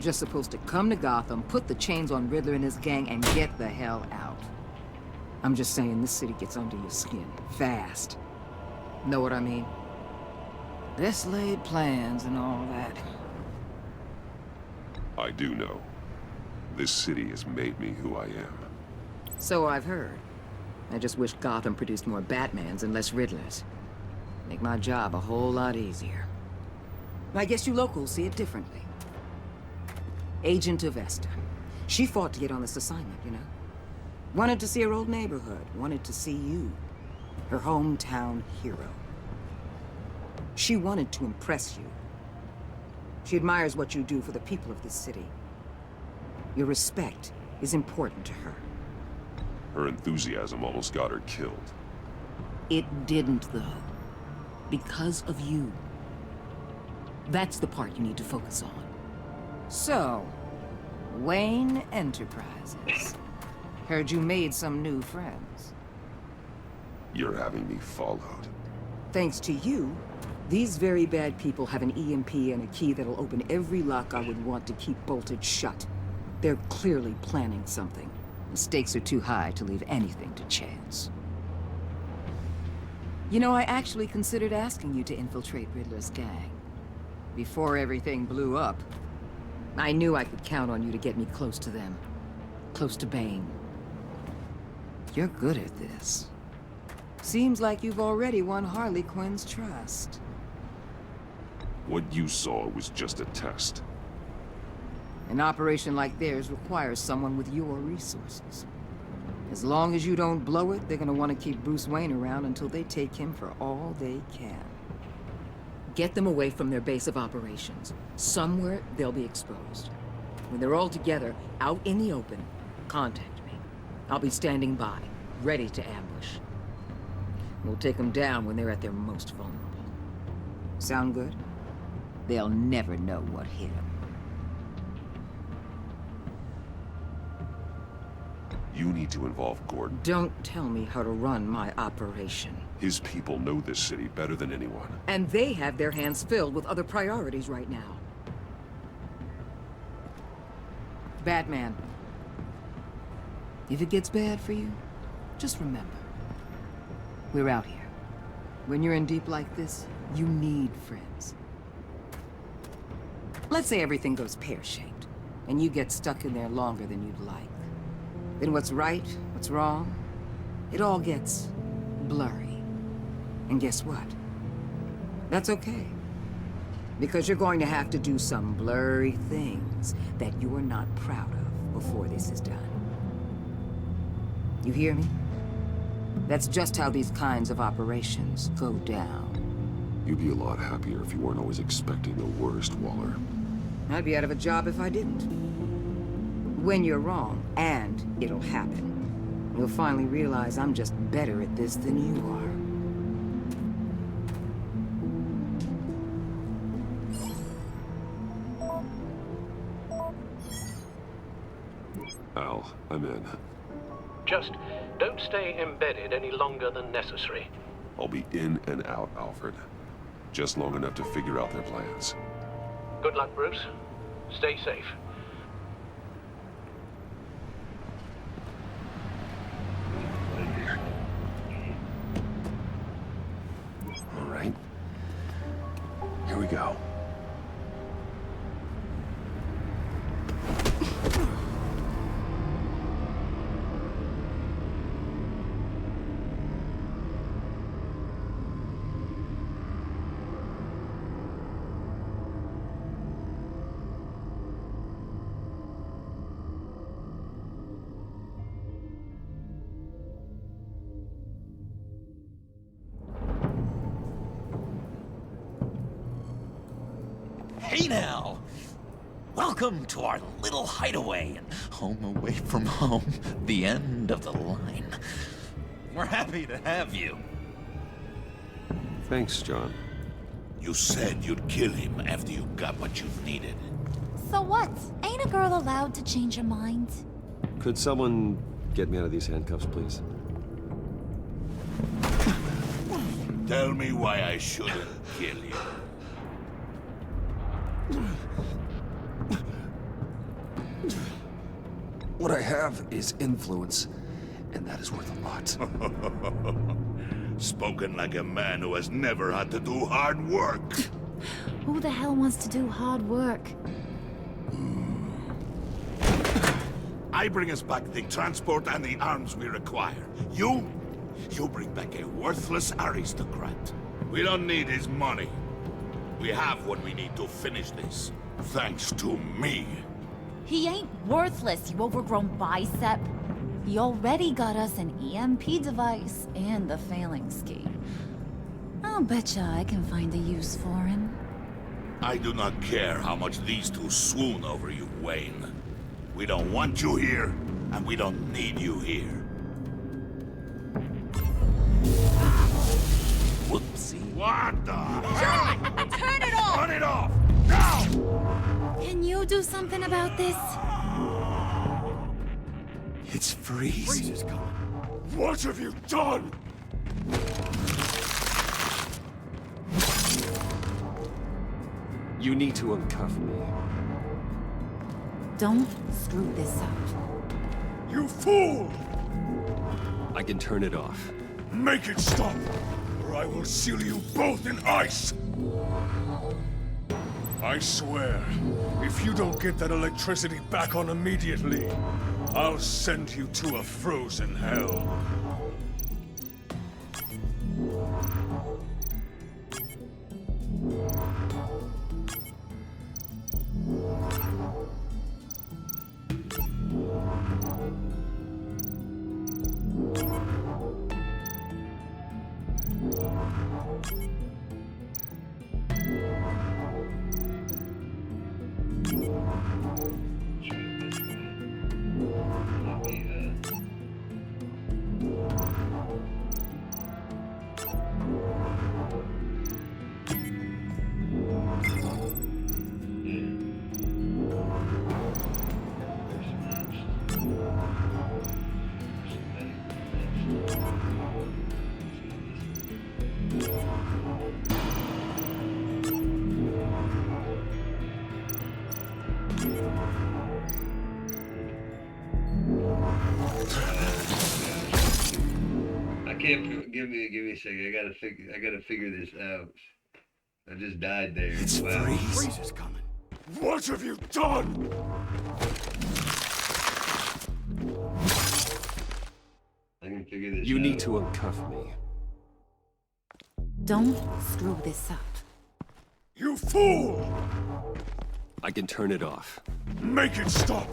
Just supposed to come to Gotham, put the chains on Riddler and his gang, and get the hell out. I'm just saying, this city gets under your skin. Fast. Know what I mean? Best laid plans and all that. I do know. This city has made me who I am. So I've heard. I just wish Gotham produced more Batmans and less Riddlers. Make my job a whole lot easier. I guess you locals see it differently. Agent Avesta. She fought to get on this assignment, you know? Wanted to see her old neighborhood. Wanted to see you. Her hometown hero. She wanted to impress you. She admires what you do for the people of this city. Your respect is important to her. Her enthusiasm almost got her killed. It didn't, though. Because of you. That's the part you need to focus on. So, Wayne Enterprises. Heard you made some new friends. You're having me followed. Thanks to you, these very bad people have an EMP and a key that'll open every lock I would want to keep bolted shut. They're clearly planning something. The stakes are too high to leave anything to chance. You know, I actually considered asking you to infiltrate Riddler's gang. Before everything blew up, I knew I could count on you to get me close to them. Close to Bane. You're good at this. Seems like you've already won Harley Quinn's trust. What you saw was just a test. An operation like theirs requires someone with your resources. As long as you don't blow it, they're gonna want to keep Bruce Wayne around until they take him for all they can. Get them away from their base of operations. Somewhere they'll be exposed. When they're all together, out in the open, contact me. I'll be standing by, ready to ambush. We'll take them down when they're at their most vulnerable. Sound good? They'll never know what hit them. You need to involve Gordon. Don't tell me how to run my operation. His people know this city better than anyone. And they have their hands filled with other priorities right now. Batman. If it gets bad for you, just remember. We're out here. When you're in deep like this, you need friends. Let's say everything goes pear-shaped, and you get stuck in there longer than you'd like. Then what's right, what's wrong, it all gets blurry. And guess what? That's okay. Because you're going to have to do some blurry things that you're not proud of before this is done. You hear me? That's just how these kinds of operations go down. You'd be a lot happier if you weren't always expecting the worst, Waller. I'd be out of a job if I didn't. When you're wrong, and it'll happen, you'll finally realize I'm just better at this than you are. Al, I'm in. Just don't stay embedded any longer than necessary. I'll be in and out, Alfred. Just long enough to figure out their plans. Good luck, Bruce. Stay safe. Hey now! Welcome to our little hideaway and home away from home, the end of the line. We're happy to have you. Thanks, John. You said you'd kill him after you got what you needed. So what? Ain't a girl allowed to change her mind? Could someone get me out of these handcuffs, please? Tell me why I shouldn't kill you. What I have is influence, and that is worth a lot. Spoken like a man who has never had to do hard work. Who the hell wants to do hard work? I bring us back the transport and the arms we require. You bring back a worthless aristocrat. We don't need his money. We have what we need to finish this. Thanks to me. He ain't worthless, you overgrown bicep. He already got us an EMP device and the failing ski. I'll betcha I can find a use for him. I do not care how much these two swoon over you, Wayne. We don't want you here, and we don't need you here. Whoopsie. What the John! Turn it off! Turn it off! Now! Can you do something about this? It's Freeze. Freeze is coming. What have you done? You need to uncuff me. Don't screw this up. You fool! I can turn it off. Make it stop, or I will seal you both in ice! I swear, if you don't get that electricity back on immediately, I'll send you to a frozen hell. Give me a second. I gotta figure this out. I just died there. It's wow. Freeze. Freeze is coming. What have you done? I can figure this out. You need to uncuff me. Don't screw this up. You fool! I can turn it off. Make it stop,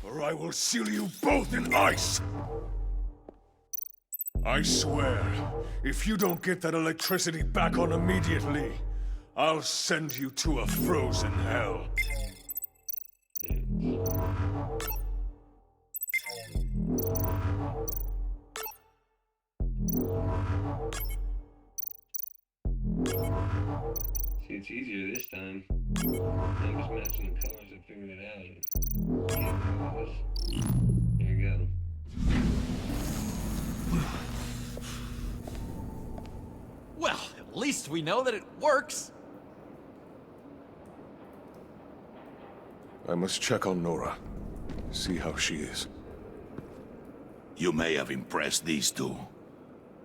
or I will seal you both in ice! I swear, if you don't get that electricity back on immediately, I'll send you to a frozen hell. See, it's easier this time. I'm just matching the colors and figuring it out. There you go. Well, at least we know that it works. I must check on Nora. See how she is. You may have impressed these two,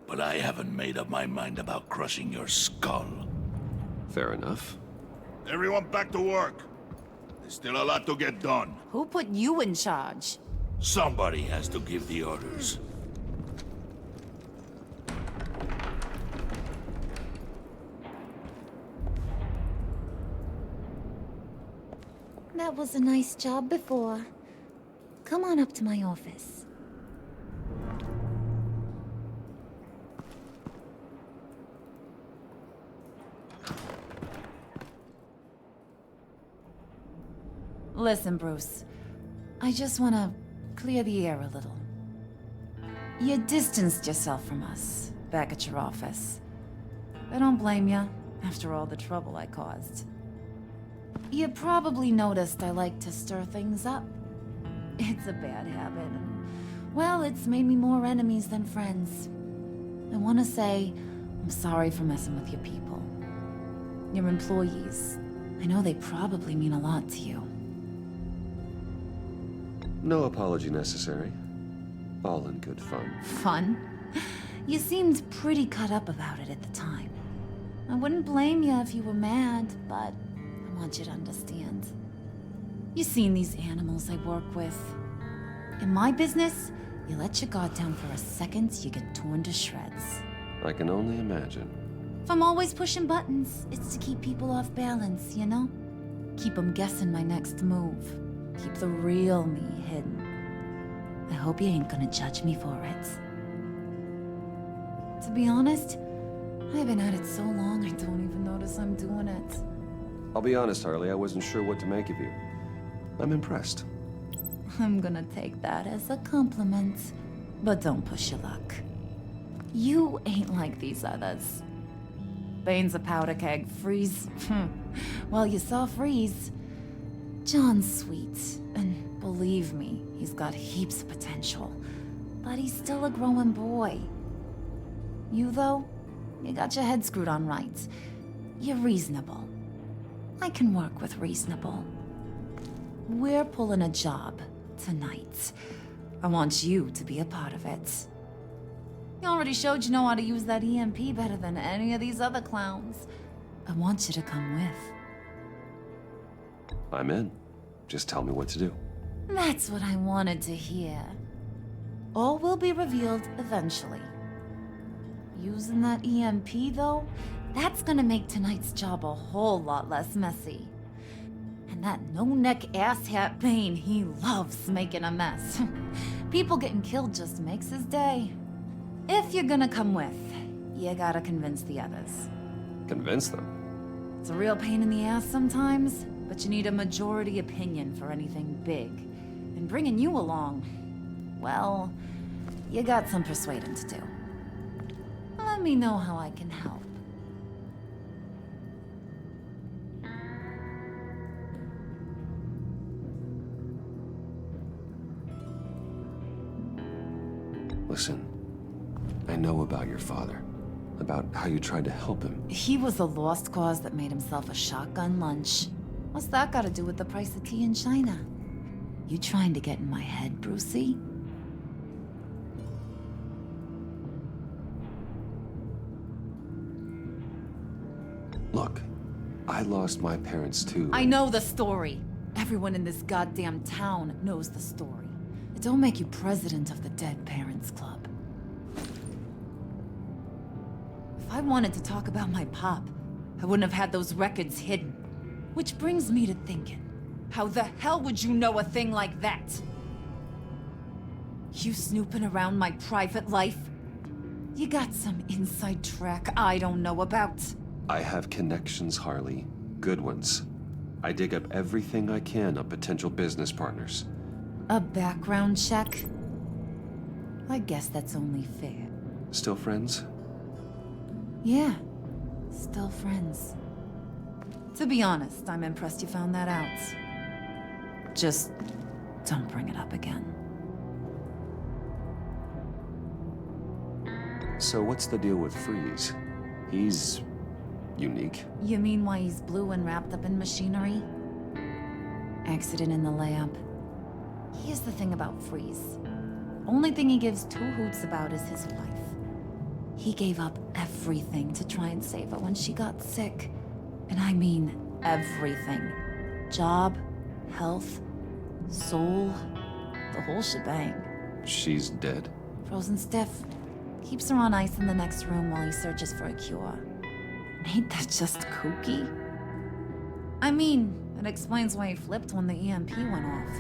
but I haven't made up my mind about crushing your skull. Fair enough. Everyone back to work. There's still a lot to get done. Who put you in charge? Somebody has to give the orders. That was a nice job before. Come on up to my office. Listen, Bruce. I just want to clear the air a little. You distanced yourself from us back at your office. I don't blame you, after all the trouble I caused. You probably noticed I like to stir things up. It's a bad habit, and, well, it's made me more enemies than friends. I want to say I'm sorry for messing with your people. Your employees. I know they probably mean a lot to you. No apology necessary. All in good fun. Fun? You seemed pretty cut up about it at the time. I wouldn't blame you if you were mad, but I want you to understand. You've seen these animals I work with. In my business, you let your guard down for a second, you get torn to shreds. I can only imagine. If I'm always pushing buttons, it's to keep people off balance, you know? Keep them guessing my next move. Keep the real me hidden. I hope you ain't gonna judge me for it. To be honest, I've been at it so long I don't even notice I'm doing it. I'll be honest, Harley, I wasn't sure what to make of you. I'm impressed. I'm gonna take that as a compliment. But don't push your luck. You ain't like these others. Bane's a powder keg. Freeze. Well, you saw Freeze. John's sweet, and believe me, he's got heaps of potential. But he's still a growing boy. You, though, you got your head screwed on right. You're reasonable. I can work with reasonable. We're pulling a job tonight. I want you to be a part of it. You already showed you know how to use that EMP better than any of these other clowns. I want you to come with. I'm in. Just tell me what to do. That's what I wanted to hear. All will be revealed eventually. Using that EMP, though, that's gonna make tonight's job a whole lot less messy. And that no-neck asshat Bane, he loves making a mess. People getting killed just makes his day. If you're gonna come with, you gotta convince the others. Convince them? It's a real pain in the ass sometimes, but you need a majority opinion for anything big. And bringing you along, well, you got some persuading to do. Let me know how I can help. Listen, I know about your father. About how you tried to help him. He was a lost cause that made himself a shotgun lunch. What's that got to do with the price of tea in China? You trying to get in my head, Brucey? Look, I lost my parents too. I know the story. Everyone in this goddamn town knows the story. It don't make you president of the Dead Parents Club. If I wanted to talk about my pop, I wouldn't have had those records hidden. Which brings me to thinking, how the hell would you know a thing like that? You snooping around my private life? You got some inside track I don't know about. I have connections, Harley. Good ones. I dig up everything I can on potential business partners. A background check? I guess that's only fair. Still friends? Yeah, still friends. To be honest, I'm impressed you found that out. Just don't bring it up again. So what's the deal with Freeze? He's unique. You mean why he's blue and wrapped up in machinery? Accident in the lab. Here's the thing about Freeze. Only thing he gives two hoots about is his wife. He gave up everything to try and save her when she got sick. And I mean everything. Job, health, soul, the whole shebang. She's dead? Frozen stiff. Keeps her on ice in the next room while he searches for a cure. Ain't that just kooky? I mean, it explains why he flipped when the EMP went off.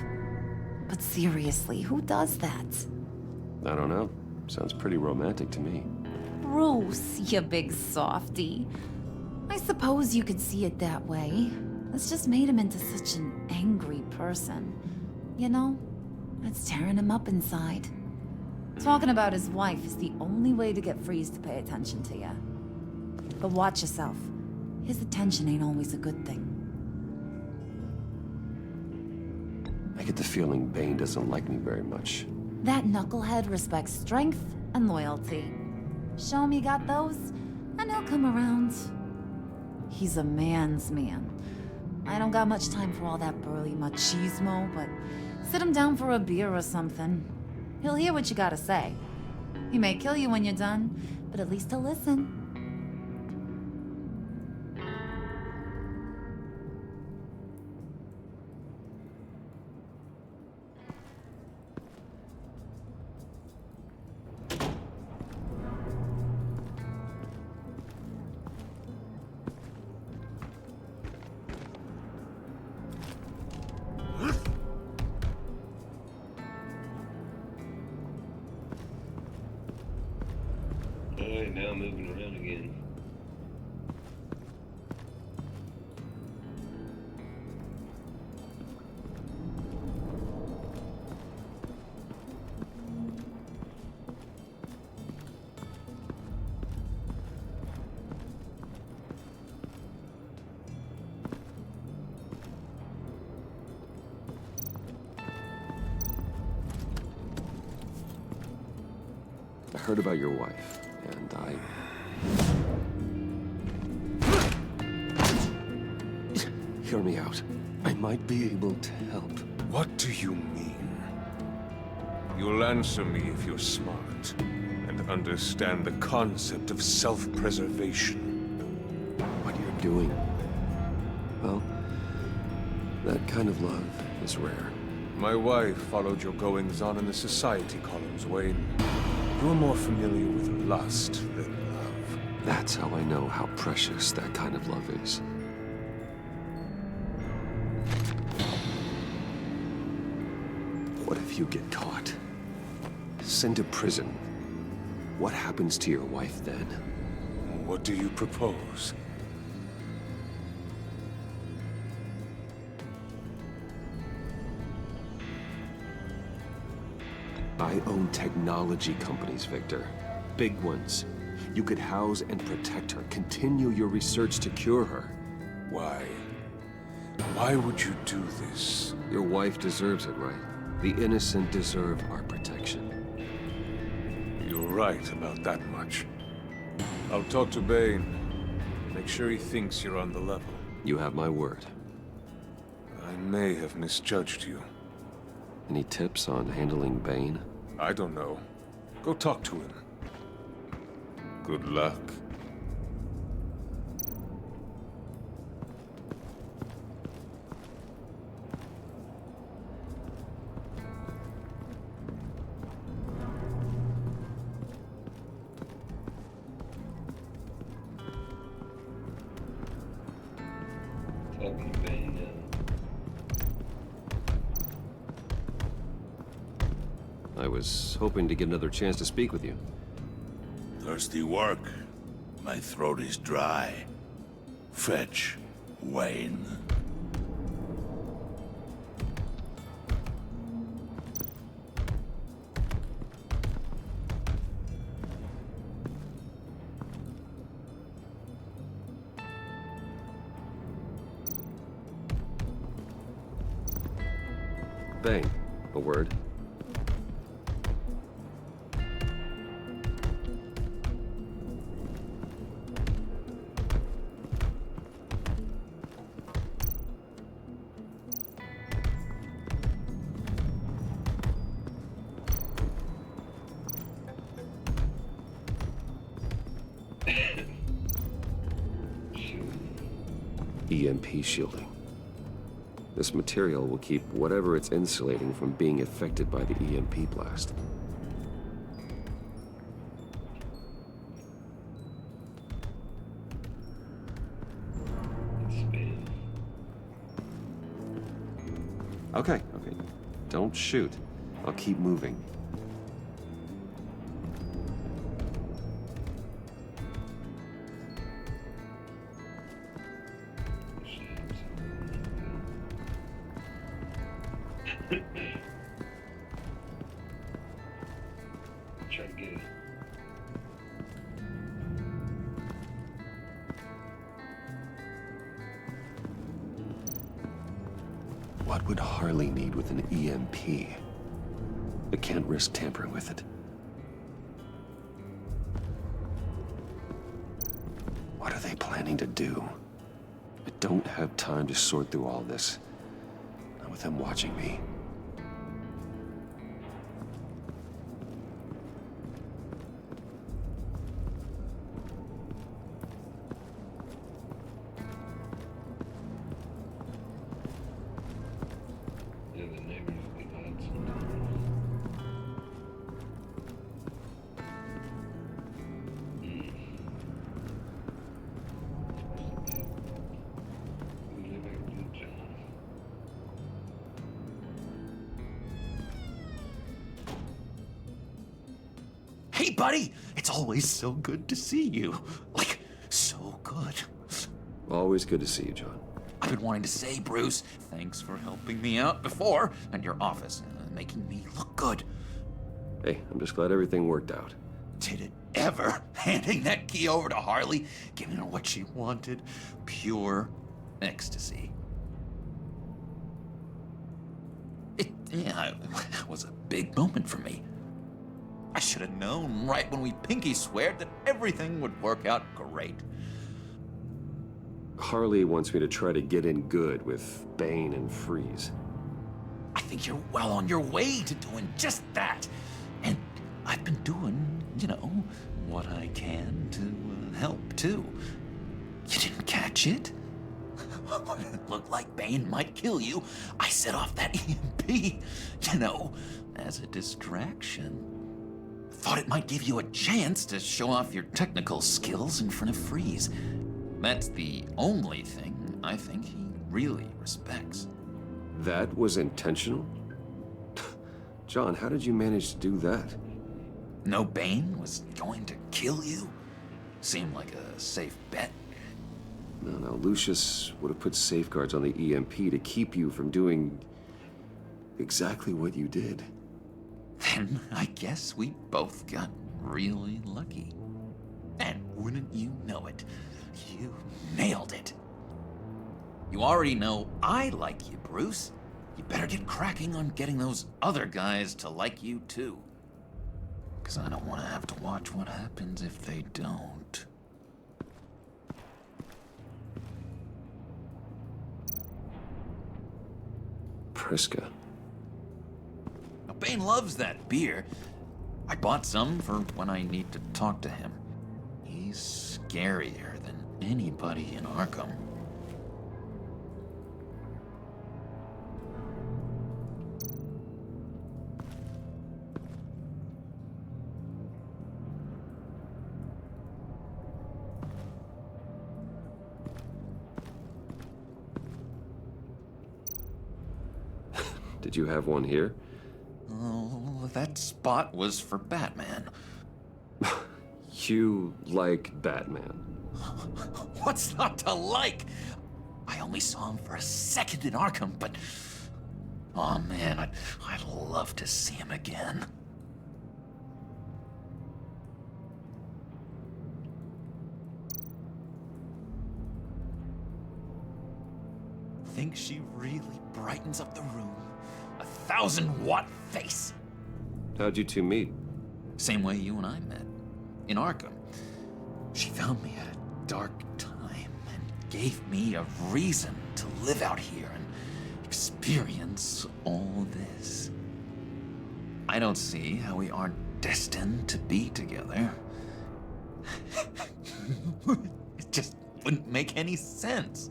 But seriously, who does that? I don't know. Sounds pretty romantic to me. Bruce, you big softy. I suppose you could see it that way. It's just made him into such an angry person. You know, it's tearing him up inside. Talking about his wife is the only way to get Freeze to pay attention to you. But watch yourself. His attention ain't always a good thing. I get the feeling Bane doesn't like me very much. That knucklehead respects strength and loyalty. Show him you got those, and he'll come around. He's a man's man. I don't got much time for all that burly machismo, but sit him down for a beer or something. He'll hear what you gotta say. He may kill you when you're done, but at least he'll listen. Alright, now moving around again. I heard about your wife, and hear me out. I might be able to help. What do you mean? You'll answer me if you're smart and understand the concept of self-preservation. What you're doing? Well, that kind of love is rare. My wife followed your goings-on in the society columns, Wayne. You're more familiar with lust than love. That's how I know how precious that kind of love is. What if you get caught? Sent to prison? What happens to your wife then? What do you propose? I own technology companies, Victor. Big ones. You could house and protect her, continue your research to cure her. Why? Why would you do this? Your wife deserves it, right? The innocent deserve our protection. You're right about that much. I'll talk to Bane. Make sure he thinks you're on the level. You have my word. I may have misjudged you. Any tips on handling Bane? I don't know. Go talk to him. Good luck. Talking to Bane now. I was hoping to get another chance to speak with you. Thirsty work. My throat is dry. Fetch, Wayne. Bane, a word. EMP shielding. This material will keep whatever it's insulating from being affected by the EMP blast. Okay. Don't shoot. I'll keep moving. Try to get it. What would Harley need with an EMP? I can't risk tampering with it. What are they planning to do? I don't have time to sort through all this. Not with them watching me. Yeah, the neighbors will be nuts. We live in John. Hey, buddy! It's always so good to see you. Like, so good. Always good to see you, John. I've been wanting to say, Bruce, thanks for helping me out before, and your office, making me look good. Hey, I'm just glad everything worked out. Did it ever? Handing that key over to Harley, giving her what she wanted. Pure ecstasy. It was a big moment for me. I should have known right when we pinky sweared that everything would work out great. Harley wants me to try to get in good with Bane and Freeze. I think you're well on your way to doing just that. And I've been doing, what I can to help, too. You didn't catch it? When it looked like Bane might kill you, I set off that EMP, as a distraction. Thought it might give you a chance to show off your technical skills in front of Freeze. That's the only thing I think he really respects. That was intentional? John, how did you manage to do that? No Bane was going to kill you? Seemed like a safe bet. No, Lucius would have put safeguards on the EMP to keep you from doing exactly what you did. Then I guess we both got really lucky. And wouldn't you know it, you nailed it. You already know I like you, Bruce. You better get cracking on getting those other guys to like you too. 'Cause I don't want to have to watch what happens if they don't. Priska. Now, Bane loves that beer. I bought some for when I need to talk to him. He's scarier than anybody in Arkham. Did you have one here? Oh, that spot was for Batman. You like Batman? What's not to like? I only saw him for a second in Arkham, but... oh man, I'd love to see him again. Think she really brightens up the room? 1,000-watt face! How'd you two meet? Same way you and I met. In Arkham. She found me at a dark time and gave me a reason to live out here and experience all this. I don't see how we aren't destined to be together. It just wouldn't make any sense.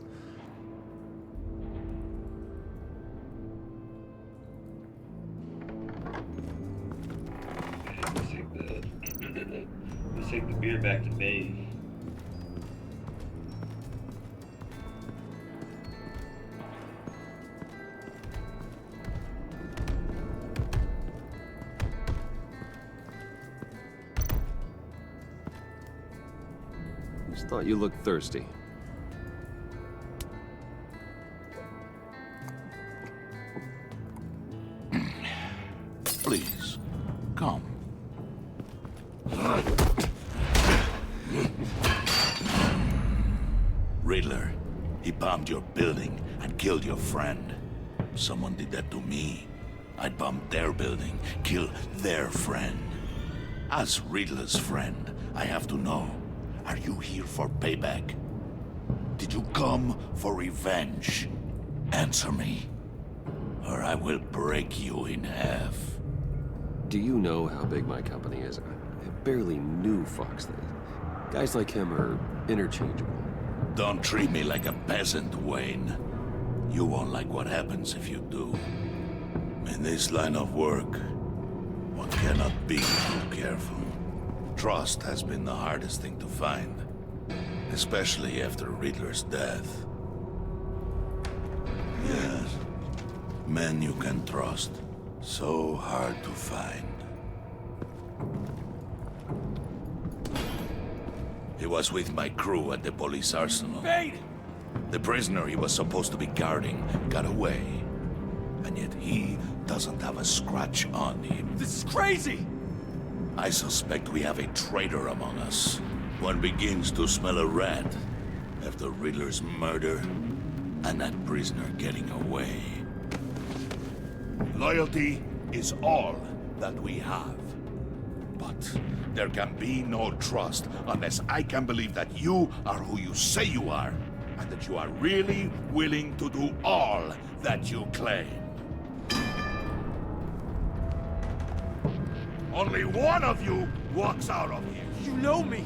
Let's take the beer back to Bane. Just thought you looked thirsty. Please, come. Riddler, he bombed your building and killed your friend. Someone did that to me. I'd bomb their building, kill their friend. As Riddler's friend, I have to know, are you here for payback? Did you come for revenge? Answer me, or I will break you in half. Do you know how big my company is? I barely knew Fox. Guys like him are interchangeable. Don't treat me like a peasant, Wayne. You won't like what happens if you do. In this line of work, one cannot be too careful. Trust has been the hardest thing to find, especially after Riddler's death. Yes, men you can trust, so hard to find. He was with my crew at the police arsenal. Bait! The prisoner he was supposed to be guarding got away. And yet he doesn't have a scratch on him. This is crazy! I suspect we have a traitor among us. One begins to smell a rat after Riddler's murder and that prisoner getting away. Loyalty is all that we have. But there can be no trust unless I can believe that you are who you say you are, and that you are really willing to do all that you claim. Only one of you walks out of here. You know me.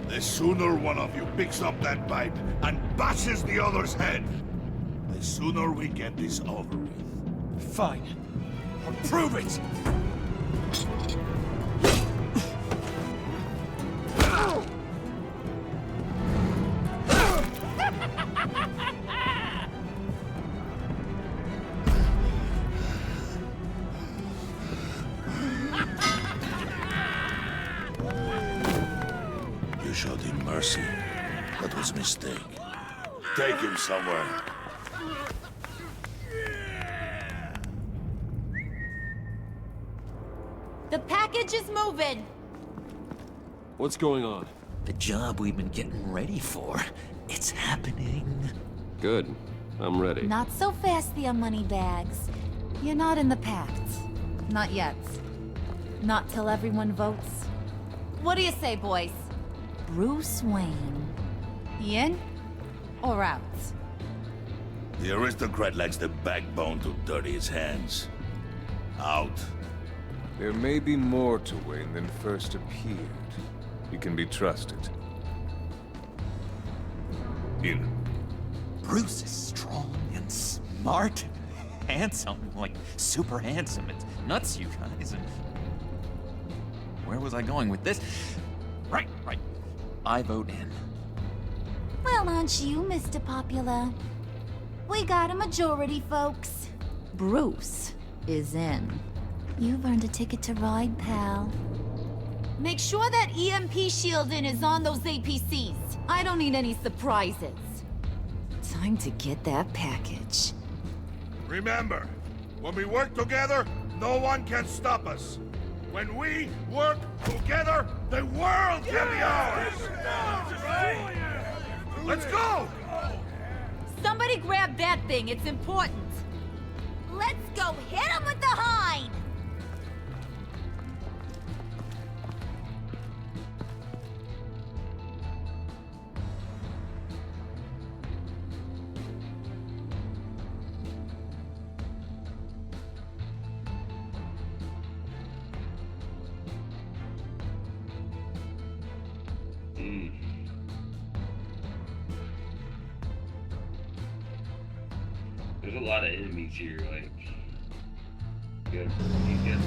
The sooner one of you picks up that pipe and bashes the other's head, the sooner we get this over with. Fine. I'll prove it! You showed him mercy. That was a mistake. Take him somewhere. The package is moving. What's going on? The job we've been getting ready for. It's happening. Good. I'm ready. Not so fast, the Moneybags. You're not in the pact. Not yet. Not till everyone votes. What do you say, boys? Bruce Wayne. In or out? The aristocrat lacks the backbone to dirty his hands. Out. There may be more to Wayne than first appeared. You can be trusted. In. Bruce is strong and smart, handsome, like super handsome. It's nuts, you guys. And where was I going with this? Right. I vote in. Well, aren't you, Mr. Popular? We got a majority, folks. Bruce is in. You've earned a ticket to ride, pal. Make sure that EMP shielding is on those APCs. I don't need any surprises. Time to get that package. Remember, when we work together, no one can stop us. When we work together, the world can be ours! Let's go! Somebody grab that thing, it's important. Let's go hit him with the hind! There's a lot of enemies here, like, you gotta fit in here.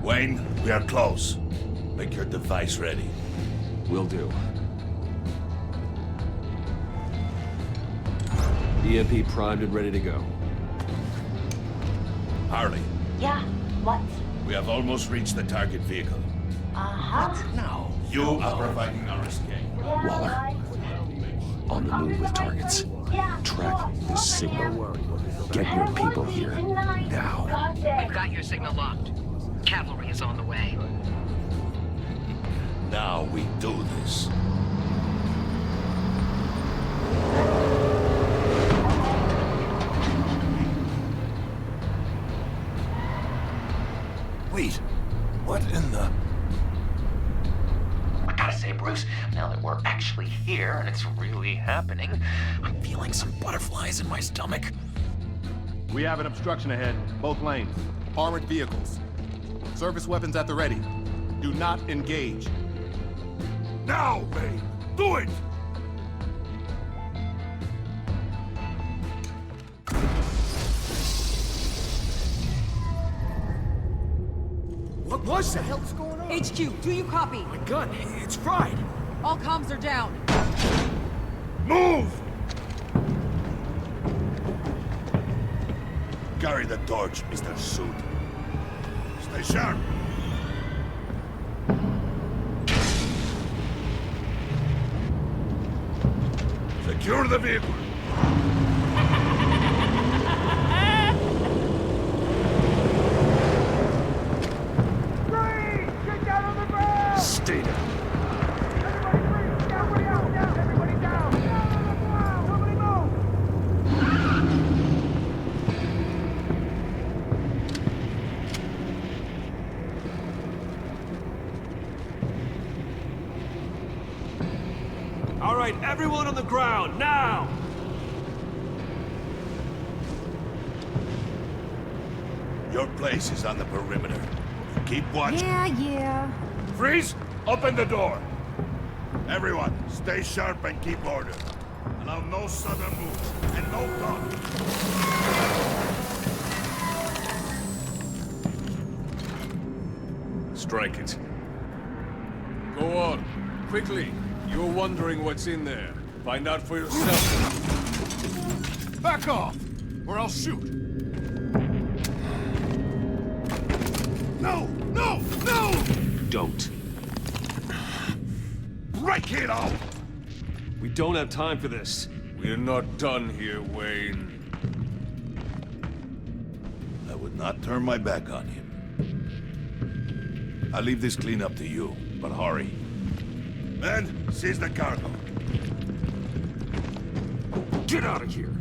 Wayne, we are close. Make your device ready. Will do. EMP primed and ready to go. Harley. Yeah, what? We have almost reached the target vehicle. No. You are providing our escape. Waller. On the move with targets. Track this signal. Get your people here. Now. We've got your signal locked. Cavalry is on the way. Now we do this. Wait, what in the... I gotta say, Bruce, now that we're actually here and it's really happening, I'm feeling some butterflies in my stomach. We have an obstruction ahead, both lanes. Armored vehicles. Service weapons at the ready. Do not engage. Now, Bane! Do it! What was that? What's going on? HQ, do you copy? My gun, it's fried. All comms are down. Move! Carry the torch, Mr. Suit. Stay sharp. Secure the vehicle. Stay down. All right, everyone on the ground, now! Your place is on the perimeter. Keep watch. Yeah. Freeze! Open the door. Everyone, stay sharp and keep order. Allow no sudden moves and no talk. Strike it. Go on. Quickly. You're wondering what's in there. Find out for yourself. Back off, or I'll shoot. No! No! No! Don't. Break it off! We don't have time for this. We're not done here, Wayne. I would not turn my back on him. I'll leave this cleanup to you, but hurry. Men, seize the cargo. Get out of here.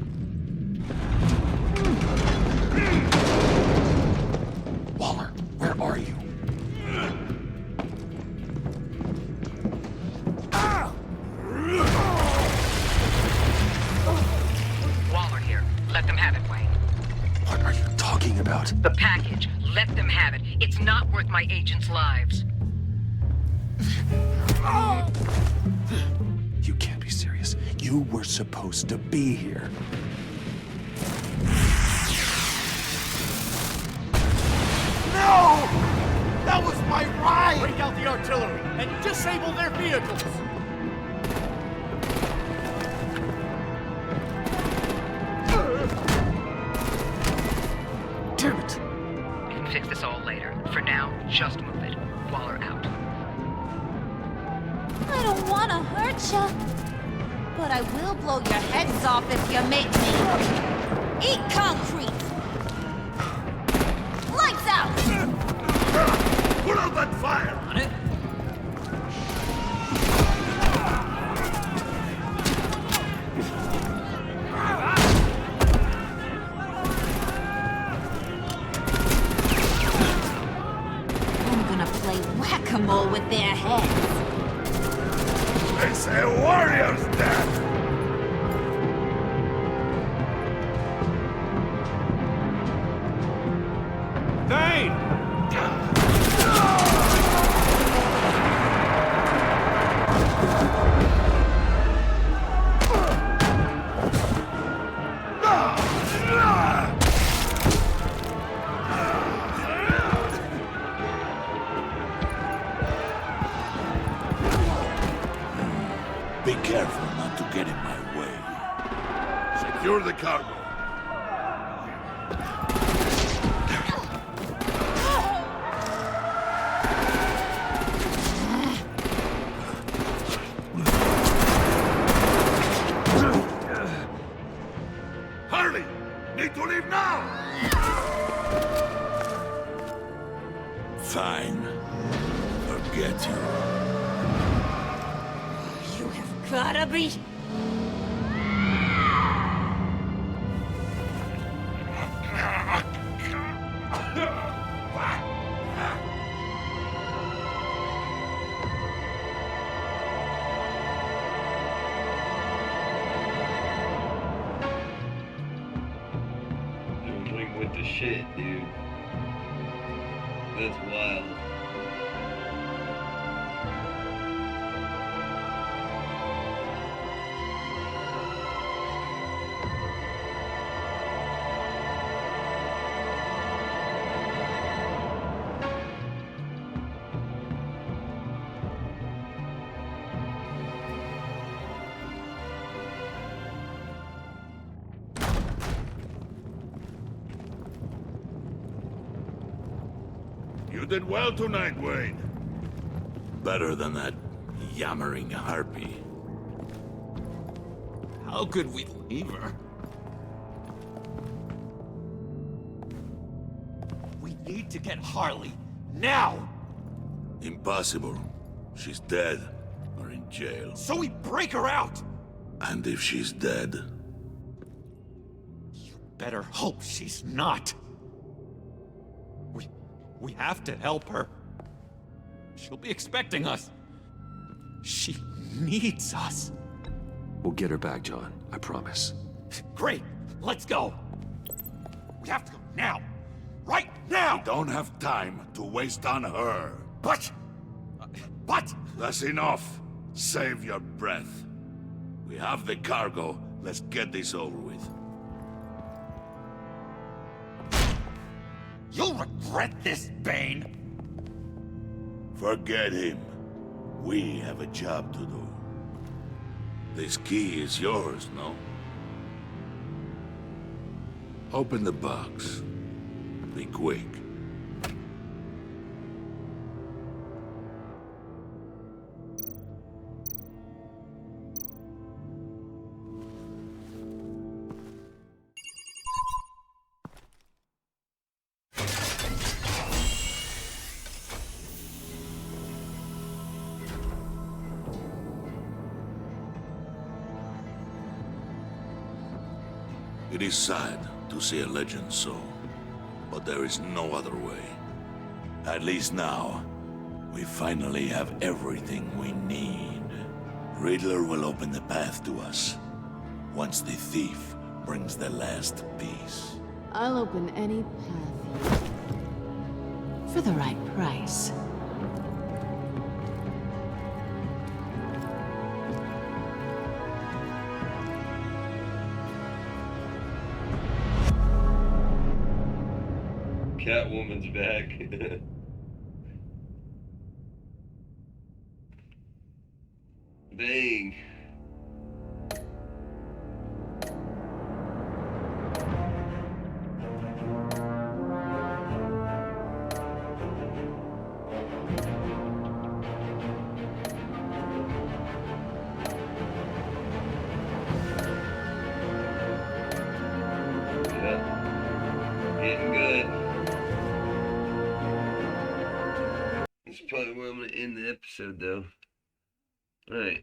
Waller, where are you? Waller here. Let them have it, Wayne. What are you talking about? The package. Let them have it. It's not worth my agents' lives. You can't be serious. You were supposed to be here. No! That was my ride! Break out the artillery and disable their vehicles! Damn it! We can fix this all later. For now, just move it. Waller out. I don't want to hurt ya, but I will blow your heads off if you make me. Eat concrete! Lights out! Put out that fire! On it? I'm gonna play whack-a-mole with their heads. It's a warrior's death! Thane! Be careful not to get in my way. Secure the cargo. Fine. Forget you. You have gotta be... Doing with the shit, dude. That's wild. You did well tonight, Wayne. Better than that yammering harpy. How could we leave her? We need to get Harley, now! Impossible. She's dead, or in jail. So we break her out! And if she's dead... Better hope she's not. We have to help her. She'll be expecting us. She needs us. We'll get her back, John. I promise. Great. Let's go. We have to go now. Right now! We don't have time to waste on her. But... That's enough. Save your breath. We have the cargo. Let's get this over with. You'll regret this, Bane! Forget him. We have a job to do. This key is yours, no? Open the box. Be quick. It is sad to see a legend so, but there is no other way. At least now, we finally have everything we need. Riddler will open the path to us, once the thief brings the last piece. I'll open any path for the right price. Catwoman's back. Dang. Getting good. This is probably where I'm going to end the episode, though. Alright.